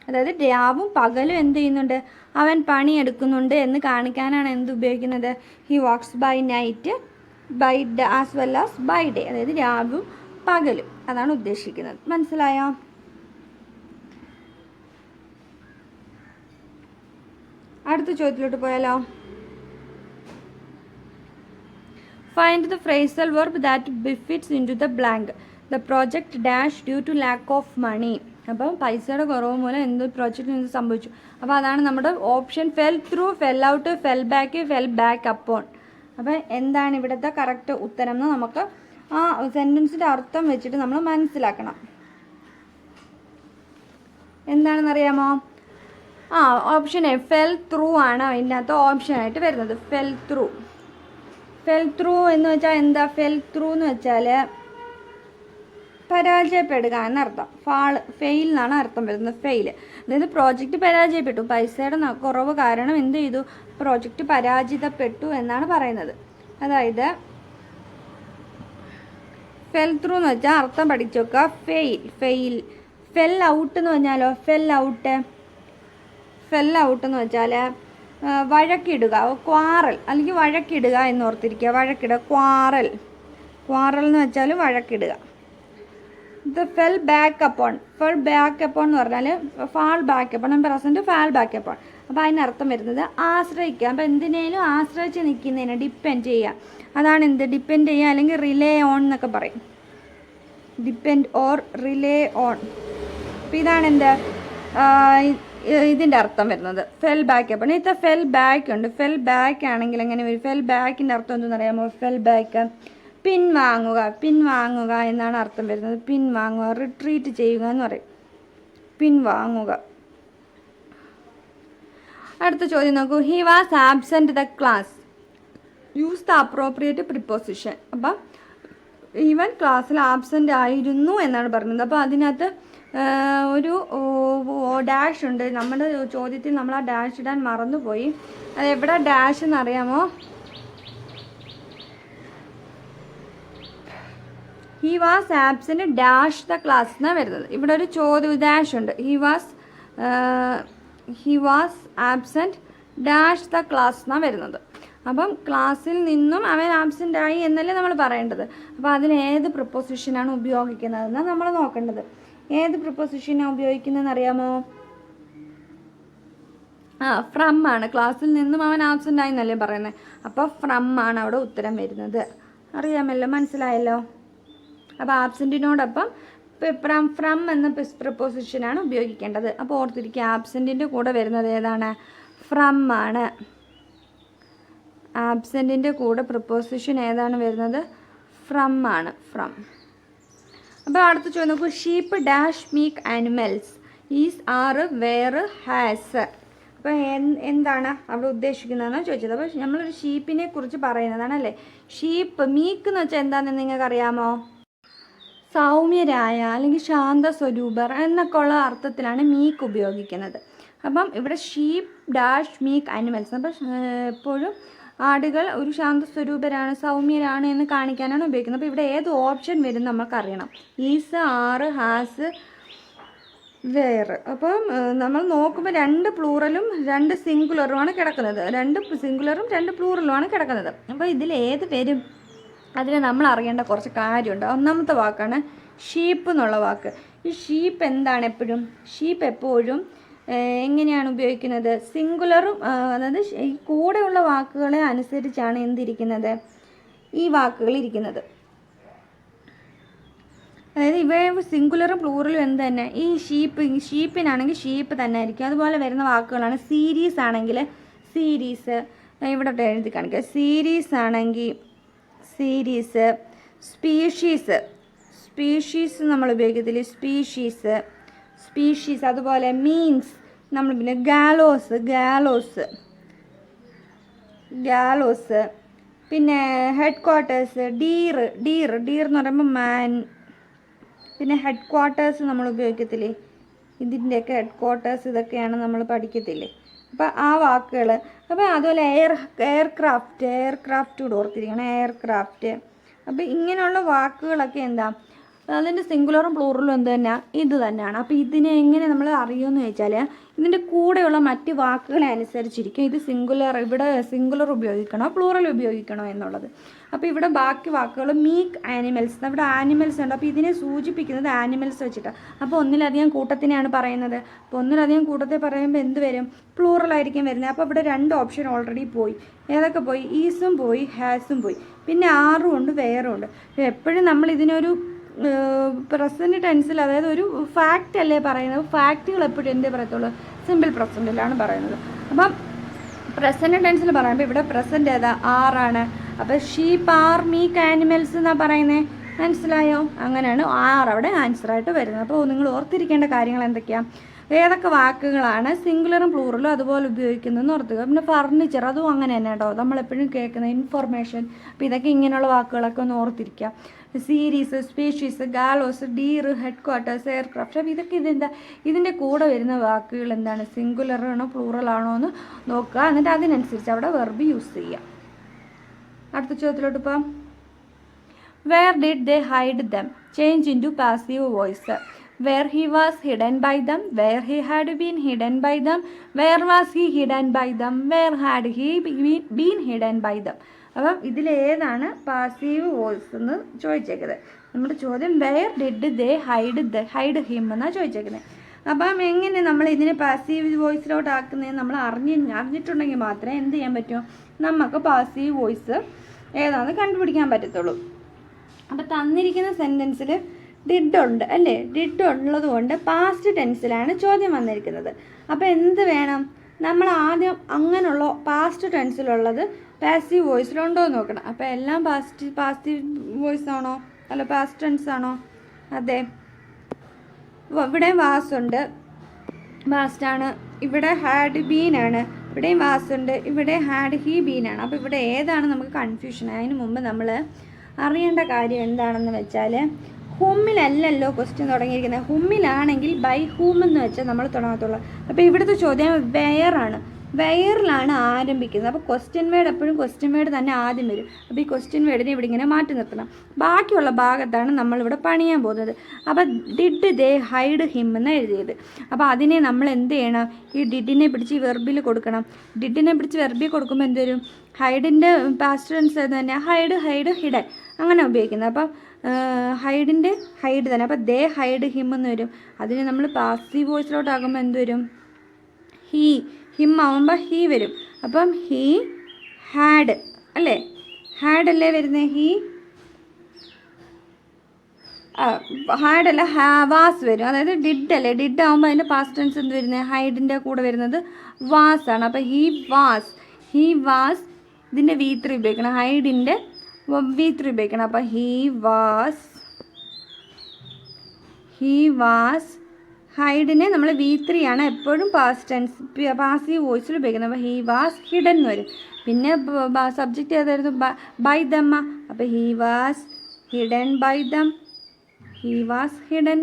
അതായത് രാവും പകലും എന്ത് ചെയ്യുന്നുണ്ട്? അവൻ പണിയെടുക്കുന്നുണ്ട് എന്ന് കാണിക്കാനാണ് എന്ത് ഉപയോഗിക്കുന്നത്? He wax by night by as well as by day. അതായത് രാവും പകലും അതാണ് ഉദ്ദേശിക്കുന്നത്. മനസ്സിലായോ? അടുത്ത ചോദ്യത്തിലോട്ട് പോയാലോ? Find the phrasal verb that befits into the blank. The project dash due to lack of money. അപ്പം പൈസയുടെ കുറവ് മൂലം എന്ത് പ്രോജക്റ്റിന് സംഭവിച്ചു. അപ്പോൾ അതാണ് നമ്മുടെ option. Fell through, fell out, fell back, fell back upon. അപ്പം എന്താണ് ഇവിടുത്തെ കറക്റ്റ് ഉത്തരം എന്ന് നമുക്ക് ആ സെൻറ്റൻസിൻ്റെ അർത്ഥം വെച്ചിട്ട് നമ്മൾ മനസ്സിലാക്കണം. എന്താണെന്നറിയാമോ? ഓപ്ഷൻ എ ഫെൽ ത്രൂ ആണ് അതിനകത്ത് ഓപ്ഷനായിട്ട് വരുന്നത്. Fell through. ഫെൽ ത്രൂ എന്ന് വെച്ചാൽ എന്താ? ഫെൽ ത്രൂ എന്ന് വെച്ചാൽ പരാജയപ്പെടുക എന്നർത്ഥം. ഫെയിൽ എന്നാണ് അർത്ഥം വരുന്നത്. ഫെയിൽ അതായത് പ്രോജക്റ്റ് പരാജയപ്പെട്ടു. പൈസയുടെ കുറവ് കാരണം എന്ത് ചെയ്തു? പ്രോജക്റ്റ് പരാജിതപ്പെട്ടു എന്നാണ് പറയുന്നത്. അതായത് ഫെൽ ത്രൂ എന്ന് വെച്ചാൽ അർത്ഥം പഠിച്ചു വെക്കുക. ഫെയിൽ. ഫെൽ ഔട്ട് എന്ന് പറഞ്ഞാലോ? ഫെൽ ഔട്ട് എന്ന് വെച്ചാൽ വഴക്കിടുക, ക്വാറൽ അല്ലെങ്കിൽ വഴക്കിടുക എന്നോർത്തിരിക്കുക. വഴക്കിടുക, ക്വാറൽ എന്ന് വെച്ചാൽ വഴക്കിടുക. ഇത് ഫെൽ ബാക്ക് അപ്പോൺ എന്ന് പറഞ്ഞാൽ fall back upon, present fall back upon. അപ്പോൾ അതിനർത്ഥം വരുന്നത് ആശ്രയിക്കുക. അപ്പോൾ എന്തിനേലും ആശ്രയിച്ച് നിൽക്കുന്നതിന് ഡിപ്പെൻഡ് ചെയ്യുക. അതാണ് എന്ത്? ഡിപ്പെൻഡ് ചെയ്യുക അല്ലെങ്കിൽ റിലേ ഓൺ എന്നൊക്കെ പറയും. Depend or rely on. അപ്പോൾ ഇതാണ് എന്ത് ഇതിൻ്റെ അർത്ഥം വരുന്നത്. Fell back upon. ഇത് ഫെൽ ബാക്ക് ഉണ്ട്. ഫെൽ ബാക്ക് ആണെങ്കിൽ എങ്ങനെ വരും? ഫെൽ ബാക്കിൻ്റെ അർത്ഥം എന്തെന്ന് അറിയാമോ? ഫെൽ ബാക്ക് പിൻവാങ്ങുക എന്നാണ് അർത്ഥം വരുന്നത്. പിൻവാങ്ങുക, റിട്രീറ്റ് ചെയ്യുക എന്ന് പറയും. പിൻവാങ്ങുക. അടുത്ത ചോദ്യം നോക്കൂ. He was absent the class. Use the appropriate preposition. അപ്പം ഇവൻ ക്ലാസ്സിൽ ആബ്സെൻ്റ് ആയിരുന്നു എന്നാണ് പറയുന്നത്. അപ്പോൾ അതിനകത്ത് ഒരു ഡാഷ് ഉണ്ട്. നമ്മുടെ ചോദ്യത്തിൽ നമ്മൾ ആ ഡാഷ് ഇടാൻ മറന്നുപോയി. അത് എവിടെ ഡാഷ് എന്നറിയാമോ? He was absent dash the class എന്നാണ് വരുന്നത്. ഇവിടെ ഒരു ചോദ്യം ഡാഷ് ഉണ്ട്. He was absent dash the class എന്നാണ് വരുന്നത്. അപ്പം ക്ലാസ്സിൽ നിന്നും അവൻ ആബ്സെൻ്റ് ആയി എന്നല്ലേ നമ്മൾ പറയേണ്ടത്. അപ്പോൾ അതിന് ഏത് പ്രിപ്പോസിഷനാണ് ഉപയോഗിക്കുന്നതെന്നാണ് നമ്മൾ നോക്കേണ്ടത്. ഏത് പ്രിപ്പോസിഷനാണ് ഉപയോഗിക്കുന്നതെന്ന് അറിയാമോ? ഫ്രം ആണ്. ക്ലാസ്സിൽ നിന്നും അവൻ ആബ്സെൻ്റ് ആയി എന്നല്ലേ പറയുന്നത്. അപ്പോൾ ഫ്രം ആണ് അവിടെ ഉത്തരം വരുന്നത്. അറിയാമല്ലോ, മനസ്സിലായല്ലോ. അപ്പോൾ ആബ്സെൻറ്റിനോടൊപ്പം ഫ്രം എന്ന പ്രിപ്പോസിഷനാണ് ഉപയോഗിക്കേണ്ടത്. അപ്പോൾ ഓർത്തിരിക്കുക, ആബ്സെൻറ്റിൻ്റെ കൂടെ വരുന്നത് ഏതാണ്? ഫ്രം ആണ്. ആബ്സെൻറ്റിൻ്റെ കൂടെ പ്രിപ്പോസിഷൻ ഏതാണ് വരുന്നത്? ഫ്രം ആണ്. ഫ്രം. അപ്പോൾ അടുത്ത ചോദ്യം നോക്കൂ. Sheep dash meek animals is are were has. അപ്പോൾ എന്താണ് അവിടെ ഉദ്ദേശിക്കുന്നതെന്ന് ചോദിച്ചത്. അപ്പോൾ നമ്മളൊരു ഷീപ്പിനെ കുറിച്ച് പറയുന്നതാണ് അല്ലേ. ഷീപ്പ്. മീക്ക് എന്ന് വെച്ചാൽ എന്താണെന്ന് നിങ്ങൾക്കറിയാമോ? സൗമ്യരായ അല്ലെങ്കിൽ ശാന്ത സ്വരൂപർ എന്നൊക്കെ ഉള്ള അർത്ഥത്തിലാണ് മീക്ക് ഉപയോഗിക്കുന്നത്. അപ്പം ഇവിടെ ഷീപ്പ് ഡാഷ് മീക്ക് ആനിമൽസ്. അപ്പം എപ്പോഴും ആടുകൾ ഒരു ശാന്തസ്വരൂപരാണ്, സൗമ്യരാണ് എന്ന് കാണിക്കാനാണ് ഉപയോഗിക്കുന്നത്. അപ്പോൾ ഇവിടെ ഏത് ഓപ്ഷൻ വരും നമുക്കറിയണം. ഈസ്, ആറ്, ഹാസ്, വേർ. അപ്പം നമ്മൾ നോക്കുമ്പോൾ 2 പ്ലൂറലും 2 സിംഗുലറുമാണ് കിടക്കുന്നത്. 2 സിംഗുലറും 2 പ്ലൂറലുമാണ് കിടക്കുന്നത്. അപ്പോൾ ഇതിൽ ഏത് വരും? അതിൽ നമ്മൾ അറിയേണ്ട കുറച്ച് കാര്യമുണ്ട്. ഒന്നാമത്തെ വാക്കാണ് ഷീപ്പ് എന്നുള്ള വാക്ക്. ഈ ഷീപ്പ് എന്താണ്? ഷീപ്പ് എപ്പോഴും എങ്ങനെയാണ് ഉപയോഗിക്കുന്നത്? സിംഗുലറും അതായത് ഈ കൂടെയുള്ള വാക്കുകളെ അനുസരിച്ചാണ് എന്തിരിക്കുന്നത്, ഈ വാക്കുകൾ ഇരിക്കുന്നത്. അതായത് ഇവ സിംഗുലറും പ്ലൂറലും എന്ത് തന്നെ. ഈ ഷീപ്പിനാണെങ്കിൽ ഷീപ്പ് തന്നെ ആയിരിക്കും. അതുപോലെ വരുന്ന വാക്കുകളാണ് സീരീസ് ആണെങ്കിൽ സീരീസ്, ഇവിടെ എഴുതി കാണിക്കുക. സീരീസ് ആണെങ്കിൽ സീരീസ്, സ്പീഷീസ് നമ്മൾ ഉപയോഗിക്കത്തില്ല, സ്പീഷീസ്. അതുപോലെ മീൻസ് നമ്മൾ പിന്നെ ഗാലോസ്, പിന്നെ ഹെഡ് ക്വാർട്ടേഴ്സ്, ഡീർ എന്ന് പറയുമ്പോൾ മാൻ. പിന്നെ ഹെഡ് ക്വാർട്ടേഴ്സ് നമ്മൾ ഉപയോഗിക്കത്തില്ലേ, ഇതിൻ്റെയൊക്കെ ഹെഡ് ക്വാർട്ടേഴ്സ് ഇതൊക്കെയാണ് നമ്മൾ പഠിക്കത്തില്ലേ. അപ്പോൾ ആ വാക്കുകൾ. അപ്പോൾ അതുപോലെ എയർക്രാഫ്റ്റ് കൂടെ ഓർത്തിരിക്കണം, എയർക്രാഫ്റ്റ്. അപ്പോൾ ഇങ്ങനെയുള്ള വാക്കുകളൊക്കെ എന്താ, അതിൻ്റെ സിംഗുലറും പ്ലൂറലും എന്ത് തന്നെ, ഇത് തന്നെയാണ്. അപ്പോൾ ഇതിനെ എങ്ങനെ നമ്മൾ അറിയുമെന്ന് ചോദിച്ചാൽ ഇതിൻ്റെ കൂടെയുള്ള മറ്റ് വാക്കുകളെ അനുസരിച്ചിരിക്കും ഇത് ഇവിടെ സിംഗുലർ ഉപയോഗിക്കണോ പ്ലൂറൽ ഉപയോഗിക്കണോ എന്നുള്ളത്. അപ്പോൾ ഇവിടെ ബാക്കി വാക്കുകൾ മീക്ക് ആനിമൽസ്, ഇവിടെ ആനിമൽസ് ഉണ്ട്. അപ്പോൾ ഇതിനെ സൂചിപ്പിക്കുന്നത് ആനിമൽസ് വെച്ചിട്ടാണ്. അപ്പോൾ ഒന്നിലധികം കൂട്ടത്തിനെയാണ് പറയുന്നത്. അപ്പോൾ ഒന്നിലധികം കൂട്ടത്തെ പറയുമ്പോൾ എന്ത് വരും, പ്ലൂറലായിരിക്കും വരുന്നത്. അപ്പോൾ ഇവിടെ 2 ഓപ്ഷൻ ഓൾറെഡി പോയി. ഏതൊക്കെ പോയി? ഈസും പോയി, ഹാസും പോയി. പിന്നെ ആറും ഉണ്ട്, വേറും ഉണ്ട്. എപ്പോഴും നമ്മൾ ഇതിനൊരു പ്രസൻറ്റ് ടെൻസിൽ, അതായത് ഒരു ഫാക്റ്റ് അല്ലേ പറയുന്നത്. ഫാക്റ്റുകൾ എപ്പോഴും എന്തേ പറയത്തുള്ളൂ, സിമ്പിൾ പ്രസൻറ്റിലാണ് പറയുന്നത്. അപ്പം പ്രസൻറ്റ് ടെൻസിൽ പറയുമ്പോൾ ഇവിടെ പ്രസൻറ്റ് ഏതാ, ആറാണ്. അപ്പോൾ ഷീപ്പ് ആർ മീക്ക് ആനിമൽസ് എന്നാണ് പറയുന്നത്. മനസ്സിലായോ? അങ്ങനെയാണ് ആർ അവിടെ ആൻസറായിട്ട് വരുന്നത്. അപ്പോൾ നിങ്ങൾ ഓർത്തിരിക്കേണ്ട കാര്യങ്ങൾ എന്തൊക്കെയാണ്, ഏതൊക്കെ വാക്കുകളാണ് സിംഗുലറും പ്ലൂറലും അതുപോലെ ഉപയോഗിക്കുന്നതെന്ന് ഓർത്തുക. പിന്നെ ഫർണിച്ചർ, അതും അങ്ങനെ തന്നെ കേട്ടോ, നമ്മളെപ്പോഴും കേൾക്കുന്ന ഇൻഫർമേഷൻ. അപ്പോൾ ഇതൊക്കെ ഇങ്ങനെയുള്ള വാക്കുകളൊക്കെ ഒന്ന് ഓർത്തിരിക്കുക. Series, species, gallows, deer, head quarters, aircraft. അപ്പോൾ ഇതൊക്കെ ഇതിൻ്റെ കൂടെ വരുന്ന വാക്കുകൾ എന്താണ്, സിംഗുലറാണോ പ്ലൂറലാണോ എന്ന് നോക്കുക. എന്നിട്ട് അതിനനുസരിച്ച് അവിടെ വെർബ് യൂസ് ചെയ്യുക. അടുത്ത ചോദ്യത്തിലോട്ട് പോകാം. Where did they hide them? Change into passive voice. Where he was hidden by them, where he had been hidden by them, where was he hidden by them, where had he been hidden by them. അപ്പം ഇതിലേതാണ് പാസീവ് വോയിസ് എന്ന് ചോദിച്ചേക്കുന്നത്. നമ്മുടെ ചോദ്യം wear did they hide him എന്നാണ് ചോദിച്ചേക്കുന്നത്. അപ്പം എങ്ങനെ നമ്മൾ ഇതിനെ പാസീവ് വോയിസിലോട്ട് ആക്കുന്നതെന്ന് നമ്മൾ അറിഞ്ഞിട്ടുണ്ടെങ്കിൽ മാത്രമേ എന്ത് ചെയ്യാൻ പറ്റൂ, നമുക്ക് പാസീവ് വോയിസ് ഏതാണെന്ന് കണ്ടുപിടിക്കാൻ പറ്റത്തുള്ളൂ. അപ്പം തന്നിരിക്കുന്ന സെൻറ്റൻസിൽ ഡിഡ് ഉണ്ട് അല്ലേ, ഡിഡ് ഉള്ളത് കൊണ്ട് പാസ്റ്റ് ടെൻസിലാണ് ചോദ്യം വന്നിരിക്കുന്നത്. അപ്പോൾ എന്ത് വേണം, നമ്മൾ ആദ്യം അങ്ങനെയുള്ള പാസ്റ്റ് ടെൻസിലുള്ളത് പാസീവ് വോയിസിലുണ്ടോ എന്ന് നോക്കണം. അപ്പോൾ എല്ലാം പാസീവ് വോയിസ് ആണോ, അല്ല പാസ്റ്റ് ടെൻസ് ആണോ? അതെ, ഇവിടെ വാസ് ഉണ്ട്, പാസ്റ്റാണ്. ഇവിടെ ഹാഡ് ബീൻ ആണ്, ഇവിടെയും വാസ് ഉണ്ട്, ഇവിടെ ഹാഡ് ഹി ബീൻ ആണ്. അപ്പോൾ ഇവിടെ ഏതാണ് നമുക്ക് കൺഫ്യൂഷൻ. അതിന് മുമ്പ് നമ്മൾ അറിയേണ്ട കാര്യം എന്താണെന്ന് വെച്ചാൽ, ഹുമ്മിലല്ലല്ലോ ക്വസ്റ്റ്യൻ തുടങ്ങിയിരിക്കുന്നത്. ഹുമ്മിലാണെങ്കിൽ ബൈ ഹൂം എന്ന് വെച്ചാൽ നമ്മൾ തുടങ്ങത്തുള്ളൂ. അപ്പോൾ ഇവിടുത്തെ ചോദ്യം വെയറാണ്, വെയറിലാണ് ആരംഭിക്കുന്നത്. അപ്പോൾ ക്വസ്റ്റ്യൻ വേർഡ് എപ്പോഴും ക്വസ്റ്റ്യൻ വേർഡ് തന്നെ ആദ്യം വരും. അപ്പോൾ ഈ ക്വസ്റ്റ്യൻ വേർഡിനെ ഇവിടെ ഇങ്ങനെ മാറ്റി നിർത്തണം. ബാക്കിയുള്ള ഭാഗത്താണ് നമ്മളിവിടെ പണിയാൻ പോകുന്നത്. അപ്പോൾ ഡിഡ് ദേ ഹൈഡ് ഹിം എന്ന് എഴുതിയത്. അപ്പോൾ അതിനെ നമ്മൾ എന്ത് ചെയ്യണം, ഈ ഡിഡിനെ പിടിച്ച് വെർബിൽ കൊടുക്കണം. ഡിഡിനെ പിടിച്ച് വെർബിൽ കൊടുക്കുമ്പോൾ എന്ത് വരും, ഹൈഡിൻ്റെ പാസ്റ്റ് ടെൻസ് തന്നെ ഹൈഡ് ഹിഡൻ അങ്ങനെ ഉപയോഗിക്കുന്നത്. അപ്പം ഹൈഡിൻ്റെ ഹൈഡ് തന്നെ. അപ്പോൾ ദേ ഹൈഡ് ഹിം എന്ന് വരും. അതിന് നമ്മൾ പാസീവ് വോയിസിലോട്ടാകുമ്പോൾ എന്ത് വരും, ഹിം ആവുമ്പോൾ ഹീ വരും. അപ്പം ഹീ ഹാഡ് അല്ലേ, ഹാഡ് അല്ലേ വരുന്നത്, ഹാഡല്ല വാസ് വരും. അതായത് ഡിഡ് അല്ലേ, ഡിഡ് ആകുമ്പോൾ അതിൻ്റെ പാസ്റ്റ് ടെൻസ് എന്ത് വരുന്നത്, ഹൈഡിൻ്റെ കൂടെ വരുന്നത് വാസ് ആണ്. അപ്പോൾ ഹീ വാസ് ഇതിൻ്റെ V3 ഉപയോഗിക്കണം, ഹൈഡിൻ്റെ V3 ഉപയോഗിക്കണം. അപ്പോൾ ഹീ വാസ് ഹൈഡിനെ നമ്മൾ V3 ആണ് എപ്പോഴും പാസ്റ്റ് ടെൻസ് പാസീവ് വോയിസിൽ ഉപയോഗിക്കുന്നത്. അപ്പോൾ ഹീ വാസ് ഹിഡൻ എന്ന് വരും. പിന്നെ സബ്ജക്റ്റ് ഏതായിരുന്നു, ബൈ ദം. അപ്പോൾ he was hidden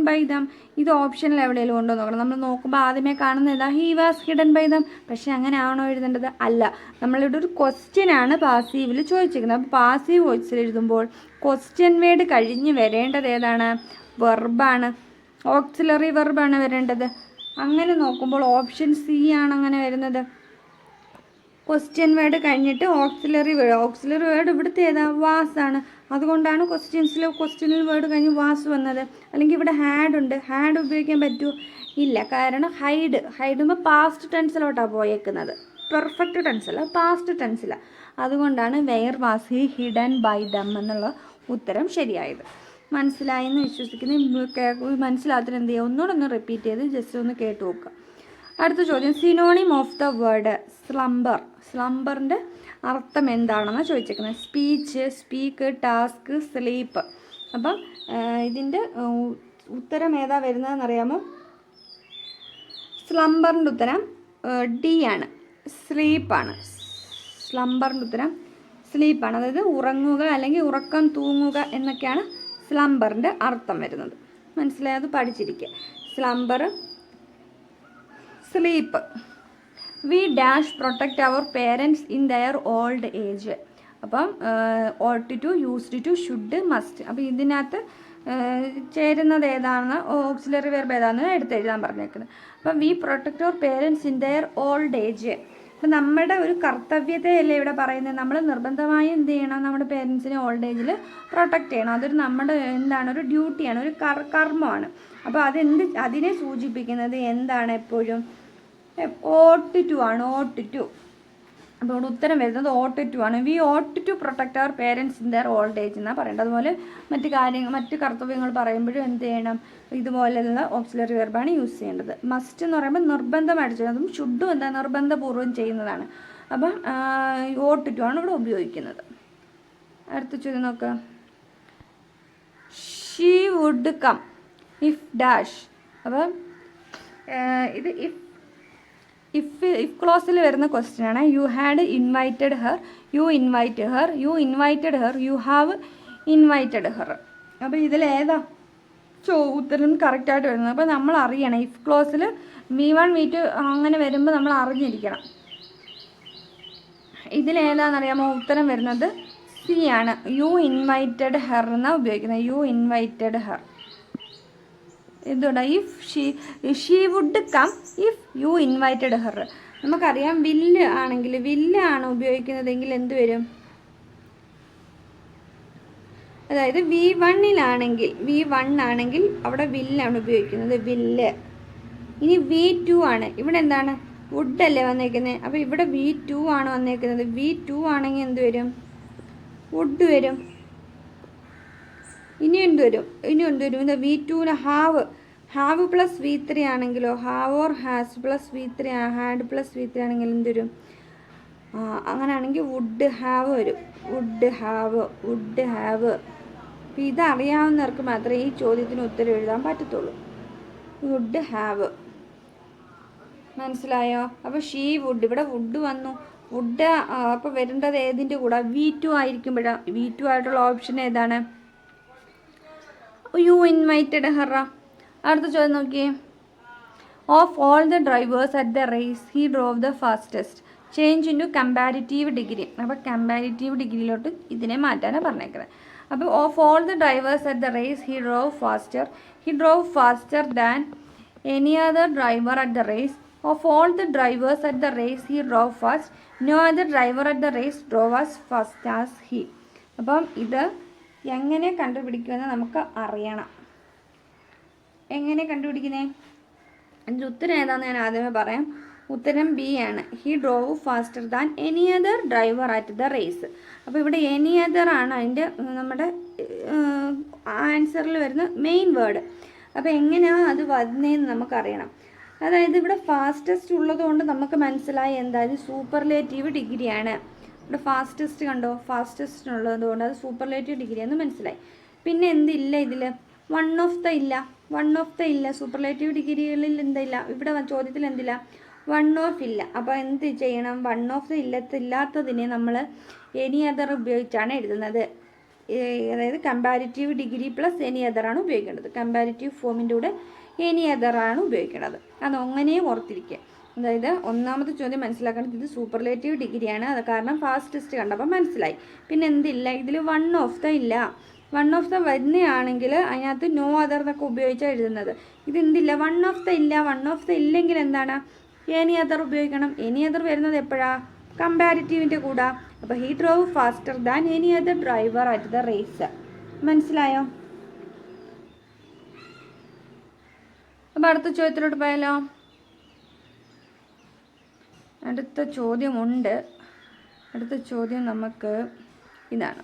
by them. ഇത് ഓപ്ഷനിൽ എവിടെയെങ്കിലും ഉണ്ടോ നോക്കണം. നമ്മൾ നോക്കുമ്പോൾ ആദ്യമേ കാണുന്നത് ഏതാ, he was hidden by them. പക്ഷേ അങ്ങനെ ആണോ എഴുതേണ്ടത്? അല്ല. നമ്മളിവിടെ ഒരു ക്വസ്റ്റ്യനാണ് പാസീവിൽ ചോദിച്ചിരിക്കുന്നത്. അപ്പോൾ പാസീവ് വോയിസിൽ എഴുതുമ്പോൾ ക്വസ്റ്റ്യൻ വേർഡ് കഴിഞ്ഞ് വരേണ്ടത് ഏതാണ്, വെർബാണ്, ഓക്സിലറി വെർബാണ് വരേണ്ടത്. അങ്ങനെ നോക്കുമ്പോൾ ഓപ്ഷൻ സി ആണ് അങ്ങനെ വരുന്നത്. ക്വസ്റ്റ്യൻ വേർഡ് കഴിഞ്ഞിട്ട് ഓക്സിലറി വേർഡ് ഇവിടുത്തെ ഏതാ വാസാണ്. അതുകൊണ്ടാണ് ക്വസ്റ്റ്യനിൽ വേർഡ് കഴിഞ്ഞ് വാസ് വന്നത്. അല്ലെങ്കിൽ ഇവിടെ ഹാഡ് ഉണ്ട്, ഹാഡ് ഉപയോഗിക്കാൻ പറ്റുമോ? ഇല്ല. കാരണം ഹൈഡുമ്പോൾ പാസ്റ്റ് ടെൻസിലോട്ടാണ് പോയേക്കുന്നത്, പെർഫെക്റ്റ് ടെൻസല്ല, പാസ്റ്റ് ടെൻസില്ല. അതുകൊണ്ടാണ് where was he hidden by them എന്നുള്ള ഉത്തരം ശരിയായത്. മനസ്സിലായെന്ന് വിശ്വസിക്കുന്ന മനസ്സിലാത്തിന് എന്ത് ചെയ്യുക, ഒന്നുകൂടെ റിപ്പീറ്റ് ചെയ്ത് ജസ്റ്റ് ഒന്ന് കേട്ട് നോക്കുക. അടുത്ത ചോദ്യം, സിനോണിം ഓഫ് ദ വേർഡ് സ്ലംബറിൻ്റെ അർത്ഥം എന്താണെന്നാണ് ചോദിച്ചേക്കുന്നത്. Speech, speak, task, sleep. അപ്പം ഇതിൻ്റെ ഉത്തരം ഏതാ വരുന്നതെന്നറിയാമോ? സ്ലംബറിൻ്റെ ഉത്തരം ഡി ആണ്, സ്ലീപ്പാണ്. സ്ലംബറിൻ്റെ ഉത്തരം സ്ലീപ്പാണ്. അതായത് ഉറങ്ങുക അല്ലെങ്കിൽ ഉറക്കം തൂങ്ങുക എന്നൊക്കെയാണ് സ്ലംബറിൻ്റെ അർത്ഥം വരുന്നത്. മനസ്സിലായത് പഠിച്ചിരിക്കുക. Slumber, sleep. We dash protect our parents in their old age. അപ്പം ought to, used to, should, must. അപ്പോൾ ഇതിനകത്ത് ചേരുന്നത് ഏതാണെന്ന്, ഓക്സിലറി വെർബ് ഏതാണെന്ന് എടുത്തെഴുതാൻ പറഞ്ഞേക്കുന്നത്. അപ്പം we protect our parents in their old age. അപ്പം നമ്മുടെ ഒരു കർത്തവ്യത്തെയല്ലേ ഇവിടെ പറയുന്നത്. നമ്മൾ നിർബന്ധമായും എന്ത് ചെയ്യണം, നമ്മുടെ പേരൻസിനെ ഓൾഡ് ഏജിൽ പ്രൊട്ടക്റ്റ് ചെയ്യണം. അതൊരു നമ്മുടെ എന്താണ്, ഒരു ഡ്യൂട്ടിയാണ്, ഒരു കർമ്മമാണ്. അപ്പോൾ അതിനെ സൂചിപ്പിക്കുന്നത് എന്താണ്? എപ്പോഴും ought to ആണ്, ought to. അപ്പോൾ ഇവിടെ ഉത്തരം വരുന്നത് ought to ആണ്. We ought to protect our parents in their old age എന്നാണ് പറയേണ്ടത്. അതുപോലെ മറ്റ് കർത്തവ്യങ്ങൾ പറയുമ്പോഴും എന്ത് ചെയ്യണം, ഇതുപോലെയുള്ള ഓക്സിലറി വെർബാണ് യൂസ് ചെയ്യേണ്ടത്. മസ്റ്റ് എന്ന് പറയുമ്പോൾ നിർബന്ധമായിട്ട് ചെയ്യുന്നതും, ഷുഡും എന്താ നിർബന്ധപൂർവ്വം ചെയ്യുന്നതാണ്. അപ്പം ought to ആണ് ഇവിടെ ഉപയോഗിക്കുന്നത്. അടുത്ത ചോദ്യം നോക്കുക. She would come if dash. അപ്പം ഇത് ഇഫ് ക്ലോസിൽ വരുന്ന ക്വസ്റ്റ്യൻ ആണ്. You had invited her, you invite her, you invited her, you have invited her. അപ്പോൾ ഇതിലേതാ ഉത്തരം കറക്റ്റായിട്ട് വരുന്നത്? അപ്പോൾ നമ്മൾ അറിയണം, ഇഫ് ക്ലോസിൽ V1 V2 അങ്ങനെ വരുമ്പോൾ നമ്മൾ അറിഞ്ഞിരിക്കണം. ഇതിലേതാണെന്നറിയാമോ? ഉത്തരം വരുന്നത് സി ആണ്. യു ഇൻവൈറ്റഡ് ഹർ എന്നാണ് ഉപയോഗിക്കുന്നത്. You invited her. എന്തുകൊണ്ടാണ്? If she would come if you invited her. നമുക്കറിയാം വില്ലാണ് ഉപയോഗിക്കുന്നതെങ്കിൽ എന്ത് വരും? അതായത് V1 ആണെങ്കിൽ അവിടെ വില്ലാണ് ഉപയോഗിക്കുന്നത്, വില്ല്. ഇനി V2 ആണ്, ഇവിടെ എന്താണ്, വുഡ് അല്ലേ വന്നേക്കുന്നത്. അപ്പോൾ ഇവിടെ V2 ആണ് വന്നേക്കുന്നത്. V2 ആണെങ്കിൽ എന്ത് വരും? വുഡ് വരും. ഇനി എന്ത് വരും? ഇത് V2ന് ഹാവ് പ്ലസ് V3 ആണെങ്കിലോ, have or has plus V3, had plus V3 ആണെങ്കിൽ എന്ത് വരും? അങ്ങനെയാണെങ്കിൽ വുഡ് ഹാവ് വരും. Would have. അപ്പോൾ ഇതറിയാവുന്നവർക്ക് മാത്രമേ ഈ ചോദ്യത്തിന് ഉത്തരം എഴുതാൻ പറ്റത്തുള്ളൂ. Would have. മനസ്സിലായോ? അപ്പോൾ ഷീ വുഡ്, ഇവിടെ വുഡ് വന്നു. വുഡ് അപ്പോൾ വരേണ്ടത് ഏതിൻ്റെ കൂടെ? V2 ആയിരിക്കുമ്പോഴാണ്. V2 ആയിട്ടുള്ള ഓപ്ഷൻ ഏതാണ്? You invited her. അടുത്ത ചോദ്യം നോക്കിയേ. Of all the drivers at the race he drove the fastest. Change into comparative degree. അപ്പോൾ കമ്പാരിറ്റീവ് ഡിഗ്രിയിലോട്ട് ഇതിനെ മാറ്റാനാണ് പറഞ്ഞേക്കുന്നത്. അപ്പോൾ of all the drivers at the race he drove faster than any other driver at the race. Of all the drivers at the race he drove fast. No other driver at the race drove as fast as he. അപ്പം ഇത് എങ്ങനെ കണ്ടുപിടിക്കുമെന്ന് നമുക്ക് അറിയണം. എങ്ങനെ കണ്ടുപിടിക്കുന്നേ? അതിൻ്റെ ഉത്തരം ഏതാണെന്ന് ഞാൻ ആദ്യമേ പറയാം. ഉത്തരം ബി ആണ്. He drove faster than any other driver at the race. അപ്പോൾ ഇവിടെ എനി അതർ ആണ് അതിൻ്റെ നമ്മുടെ ആൻസറിൽ വരുന്ന മെയിൻ വേർഡ്. അപ്പോൾ എങ്ങനെയാണ് അത് വരുന്നതെന്ന് നമുക്കറിയണം. അതായത് ഇവിടെ ഫാസ്റ്റസ്റ്റ് ഉള്ളതുകൊണ്ട് നമുക്ക് മനസ്സിലായി എന്തായാലും സൂപ്പർലേറ്റീവ് ഡിഗ്രിയാണ്. ഇവിടെ ഫാസ്റ്റസ്റ്റ് കണ്ടോ, ഫാസ്റ്റസ്റ്റ് ഉള്ളതുകൊണ്ട് അത് സൂപ്പർലേറ്റീവ് ഡിഗ്രി എന്ന് മനസ്സിലായി. പിന്നെ എന്തില്ല ഇതിൽ? വൺ ഓഫ് ദ ഇല്ല. സൂപ്പർലേറ്റീവ് ഡിഗ്രികളിൽ എന്തില്ല? ഇവിടെ ചോദ്യത്തിൽ എന്തില്ല? വൺ ഓഫ് ഇല്ല. അപ്പോൾ എന്ത് ചെയ്യണം? വൺ ഓഫ് ദ ഇല്ലാത്തതിനെ നമ്മൾ എനി അതർ ഉപയോഗിച്ചാണ് എഴുതുന്നത്. അതായത് കമ്പാരിറ്റീവ് ഡിഗ്രി പ്ലസ് എനി അതറാണ് ഉപയോഗിക്കേണ്ടത്. കമ്പാരിറ്റീവ് ഫോമിൻ്റെ കൂടെ എനി അതറാണ് ഉപയോഗിക്കേണ്ടത്. അത് അങ്ങനെയും ഓർത്തിരിക്കുക. അതായത് ഒന്നാമത്തെ ചോദ്യം മനസ്സിലാക്കേണ്ടത് ഇത് സൂപ്പർലേറ്റീവ് ഡിഗ്രിയാണ്. അത് കാരണം ഫാസ്റ്റസ്റ്റ് കണ്ടപ്പോൾ മനസ്സിലായി. പിന്നെ എന്തില്ല? ഇതിൽ വൺ ഓഫ് ദ ഇല്ല. വൺ ഓഫ് ദ വരുന്നതാണെങ്കിൽ അതിനകത്ത് നോ അതർ എന്നൊക്കെ ഉപയോഗിച്ചാണ് എഴുതുന്നത്. ഇതെന്തില്ല? വൺ ഓഫ് ദ ഇല്ല. വൺ ഓഫ് ദ ഇല്ലെങ്കിൽ എന്താണ്? എനി അതർ ഉപയോഗിക്കണം. എനി അതർ വരുന്നത് എപ്പോഴാണ്? കമ്പാരിറ്റീവിൻ്റെ കൂടെ. അപ്പോൾ he drove faster than any other driver at the race. മനസ്സിലായോ? അപ്പോൾ അടുത്ത ചോദ്യത്തിലോട്ട് പോയാലോ? അടുത്ത ചോദ്യമുണ്ട്. അടുത്ത ചോദ്യം നമുക്ക് ഇതാണ്.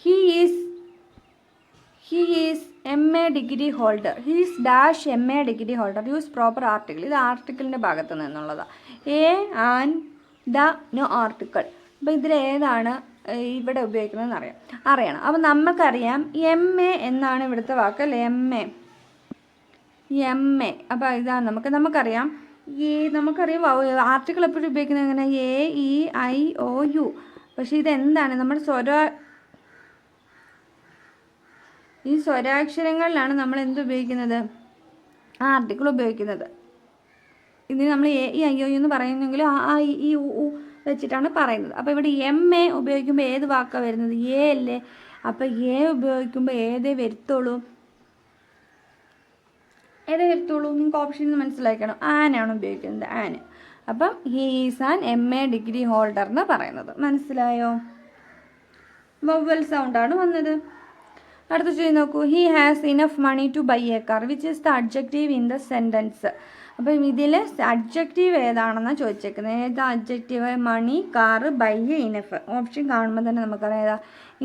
He is MA degree holder. He is dash MA degree holder. Use proper article. ഇത് ആർട്ടിക്കിളിൻ്റെ ഭാഗത്ത് നിന്നുള്ളതാണ്. A and the no article. അപ്പോൾ ഇതിലേതാണ് ഇവിടെ ഉപയോഗിക്കുന്നതെന്ന് അറിയണം. അപ്പോൾ നമുക്കറിയാം MA എന്നാണ് ഇവിടുത്തെ വാക്ക് അല്ലേ? MA. അപ്പോൾ ഇതാണ് നമുക്കറിയാം. നമുക്കറിയാം ആർട്ടിക്കിൾ എപ്പോഴും ഉപയോഗിക്കുന്നത് എങ്ങനെ? AEIOU. പക്ഷേ ഇതെന്താണ്? നമ്മൾ ഈ സ്വരാക്ഷരങ്ങളിലാണ് നമ്മൾ എന്ത് ഉപയോഗിക്കുന്നത്? ആർട്ടിക്കിൾ ഉപയോഗിക്കുന്നത്. ഇതിന് നമ്മൾ AEIOU എന്ന് പറയുന്നെങ്കിൽ ആ ഈ ഉ വെച്ചിട്ടാണ് പറയുന്നത്. അപ്പോൾ ഇവിടെ MA ഉപയോഗിക്കുമ്പോൾ ഏത് വാക്കാണ് വരുന്നത്? A അല്ലേ? അപ്പോൾ A ഉപയോഗിക്കുമ്പോൾ ഏതേ വരുത്തുള്ളൂ? നിങ്ങൾക്ക് ഓപ്ഷൻ മനസ്സിലാക്കണം. ആനാണ് ഉപയോഗിക്കുന്നത്, ആന്. അപ്പം he is an MA degree holder എന്ന് പറയുന്നത്. മനസ്സിലായോ? വവ്വൽ സൗണ്ടാണ് വന്നത്. അടുത്ത ചോദ്യം നോക്കൂ. He has enough money to buy a car which is the adjective in the sentence. അപ്പം ഇതിൽ അഡ്ജക്റ്റീവ് ഏതാണെന്നാണ് ചോദിച്ചേക്കുന്നത്. ഏതാ adjective? Money, car, buy, enough. Option കാണുമ്പോൾ തന്നെ നമുക്കറിയാം ഏതാ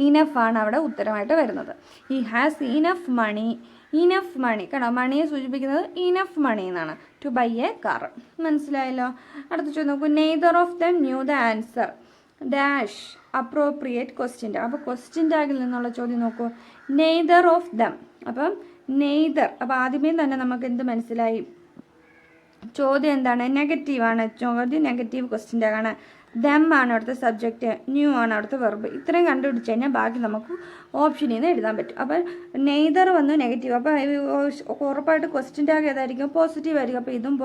ഇനഫാണ് അവിടെ ഉത്തരമായിട്ട് വരുന്നത്. ഹി ഹാസ് ഇനഫ് മണി കേട്ടോ. മണിയെ സൂചിപ്പിക്കുന്നത് ഇനഫ് മണി എന്നാണ്. To buy a car. മനസ്സിലായല്ലോ? അടുത്ത ചോദ്യം നോക്കൂ. Neither of them knew the answer dash appropriate question tag. അപ്പോൾ ക്വസ്റ്റ്യൻ ടാഗിൽ നിന്നുള്ള ചോദ്യം നോക്കൂ. Neither of them. അപ്പം നെയ്തർ. അപ്പോൾ ആദ്യമേ തന്നെ നമുക്ക് എന്ത് മനസ്സിലായി? ചോദ്യം എന്താണ്? നെഗറ്റീവാണ്. ചോദ്യം നെഗറ്റീവ് ക്വസ്റ്റ്യൻ ടാഗാണ്. ദം ആണ് അവിടുത്തെ സബ്ജക്റ്റ്, ന്യൂ ആണ് അവിടുത്തെ വെർബ്. ഇത്രയും കണ്ടുപിടിച്ച് കഴിഞ്ഞാൽ ബാക്കി നമുക്ക് ഓപ്ഷനിൽ നിന്ന് എഴുതാൻ പറ്റും. അപ്പോൾ നെയ്തർ വന്നു നെഗറ്റീവ്. അപ്പോൾ ഉറപ്പായിട്ട് ക്വസ്റ്റ്യൻ ടാഗ് ഏതായിരിക്കും? പോസിറ്റീവ് ആയിരിക്കും. അപ്പോൾ ഇതും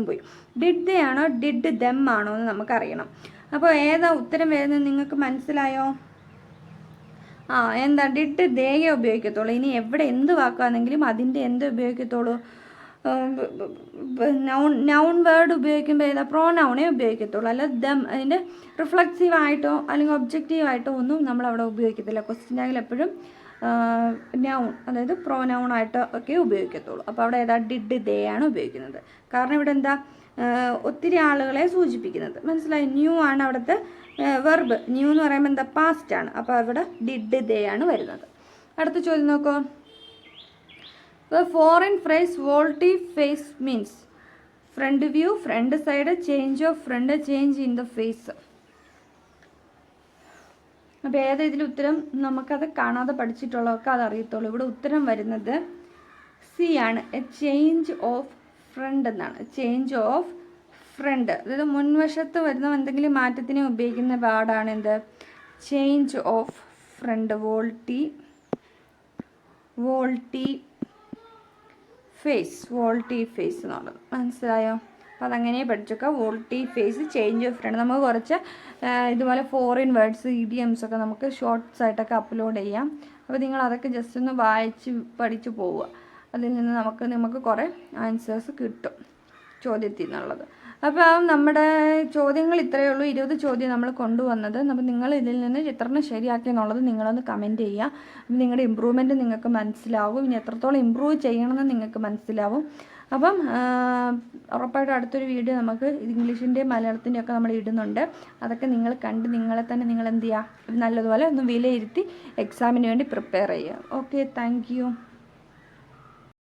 പോയി. ഡിഡ് ദേ ആണോ ഡിഡ് ദം ആണോ എന്ന് നമുക്കറിയണം. അപ്പോൾ ഏതാ ഉത്തരം വരുന്നത് നിങ്ങൾക്ക് മനസ്സിലായോ? എന്താ? ഡിഡ് ദേയെ ഉപയോഗിക്കത്തുള്ളൂ. ഇനി എവിടെ എന്ത് വാക്കാണെങ്കിലും അതിൻ്റെ എന്ത് ഉപയോഗിക്കത്തുള്ളൂ? നൗൺ വേർഡ് ഉപയോഗിക്കുമ്പോൾ ഏതാ? പ്രോനൗണേ ഉപയോഗിക്കത്തുള്ളൂ. അല്ല ദം അതിൻ്റെ റിഫ്ലക്സീവായിട്ടോ അല്ലെങ്കിൽ ഒബ്ജക്റ്റീവായിട്ടോ ഒന്നും നമ്മളവിടെ ഉപയോഗിക്കത്തില്ല. ക്വസ്റ്റ്യൻ ടാഗിൽ എപ്പോഴും നൗൺ, അതായത് പ്രോനൗണായിട്ട് ഒക്കെ ഉപയോഗിക്കത്തുള്ളൂ. അപ്പോൾ അവിടെ ഏതാ? ഡിഡ് ദേ ആണ് ഉപയോഗിക്കുന്നത്. കാരണം ഇവിടെ എന്താ? ഒത്തിരി ആളുകളെ സൂചിപ്പിക്കുന്നത്. മനസ്സിലായി? ന്യൂ ആണ് അവിടുത്തെ വെർബ്. ന്യൂ എന്ന് പറയുമ്പോൾ എന്താ? പാസ്റ്റ് ആണ്. അപ്പോൾ അവിടെ ഡിഡ് ദേ ആണ് വരുന്നത്. അടുത്ത ചോദ്യം നോക്കൂ. Foreign phrase volte face means front view, front side, change of front, change in the face. അപ്പോൾ ഏതാ ഇതിൽ ഉത്തരം? നമുക്കത് കാണാതെ പഠിച്ചിട്ടുള്ളവർക്ക് അത് അറിയത്തുള്ളൂ. ഇവിടെ ഉത്തരം വരുന്നത് സി ആണ്. ചേഞ്ച് ഓഫ് ഫ്രണ്ട് എന്നാണ്. ചേഞ്ച് ഓഫ് ഫ്രണ്ട്, അതായത് മുൻവശത്ത് വരുന്ന എന്തെങ്കിലും മാറ്റത്തിനെ ഉപയോഗിക്കുന്ന വാർഡാണ് എന്ത്? Change of front. Volte face എന്നുള്ളത്. മനസ്സിലായോ? അപ്പോൾ അതങ്ങനെ പഠിച്ചൊക്കെ. Volte face, change of front. നമുക്ക് കുറച്ച് ഇതുപോലെ ഫോറിൻ വേർഡ്സ്, ഇഡിയംസ് ഒക്കെ നമുക്ക് ഷോർട്ട്സ് ആയിട്ടൊക്കെ അപ്ലോഡ് ചെയ്യാം. അപ്പോൾ നിങ്ങൾ അതൊക്കെ ജസ്റ്റ് ഒന്ന് വായിച്ച് പഠിച്ചു പോവുക. അതിൽ നിന്ന് നമുക്ക് കുറേ ആൻസേഴ്സ് കിട്ടും ചോദ്യത്തിൽ നിന്നുള്ളത്. അപ്പോൾ നമ്മുടെ ചോദ്യങ്ങൾ ഇത്രയേ ഉള്ളൂ. 20 ചോദ്യം നമ്മൾ കൊണ്ടുവന്നത്. അപ്പോൾ നിങ്ങൾ ഇതിൽ നിന്ന് എത്രണ്ണം ശരിയാക്കിയെന്നുള്ളത് നിങ്ങളൊന്ന് കമൻറ്റ് ചെയ്യുക. അപ്പം നിങ്ങളുടെ ഇമ്പ്രൂവ്മെൻറ്റ് നിങ്ങൾക്ക് മനസ്സിലാവും. ഇനി എത്രത്തോളം ഇമ്പ്രൂവ് ചെയ്യണമെന്ന് നിങ്ങൾക്ക് മനസ്സിലാവും. അപ്പം ഉറപ്പായിട്ടും അടുത്തൊരു വീഡിയോ നമുക്ക് ഇംഗ്ലീഷിൻ്റെയും മലയാളത്തിൻ്റെയും ഒക്കെ നമ്മൾ ഇടുന്നുണ്ട്. അതൊക്കെ നിങ്ങൾ കണ്ട് നിങ്ങളെ തന്നെ നിങ്ങൾ എന്ത് ചെയ്യുക? നല്ലതുപോലെ ഒന്ന് വിലയിരുത്തി എക്സാമിന് വേണ്ടി പ്രിപ്പയർ ചെയ്യുക. Okay, thank you.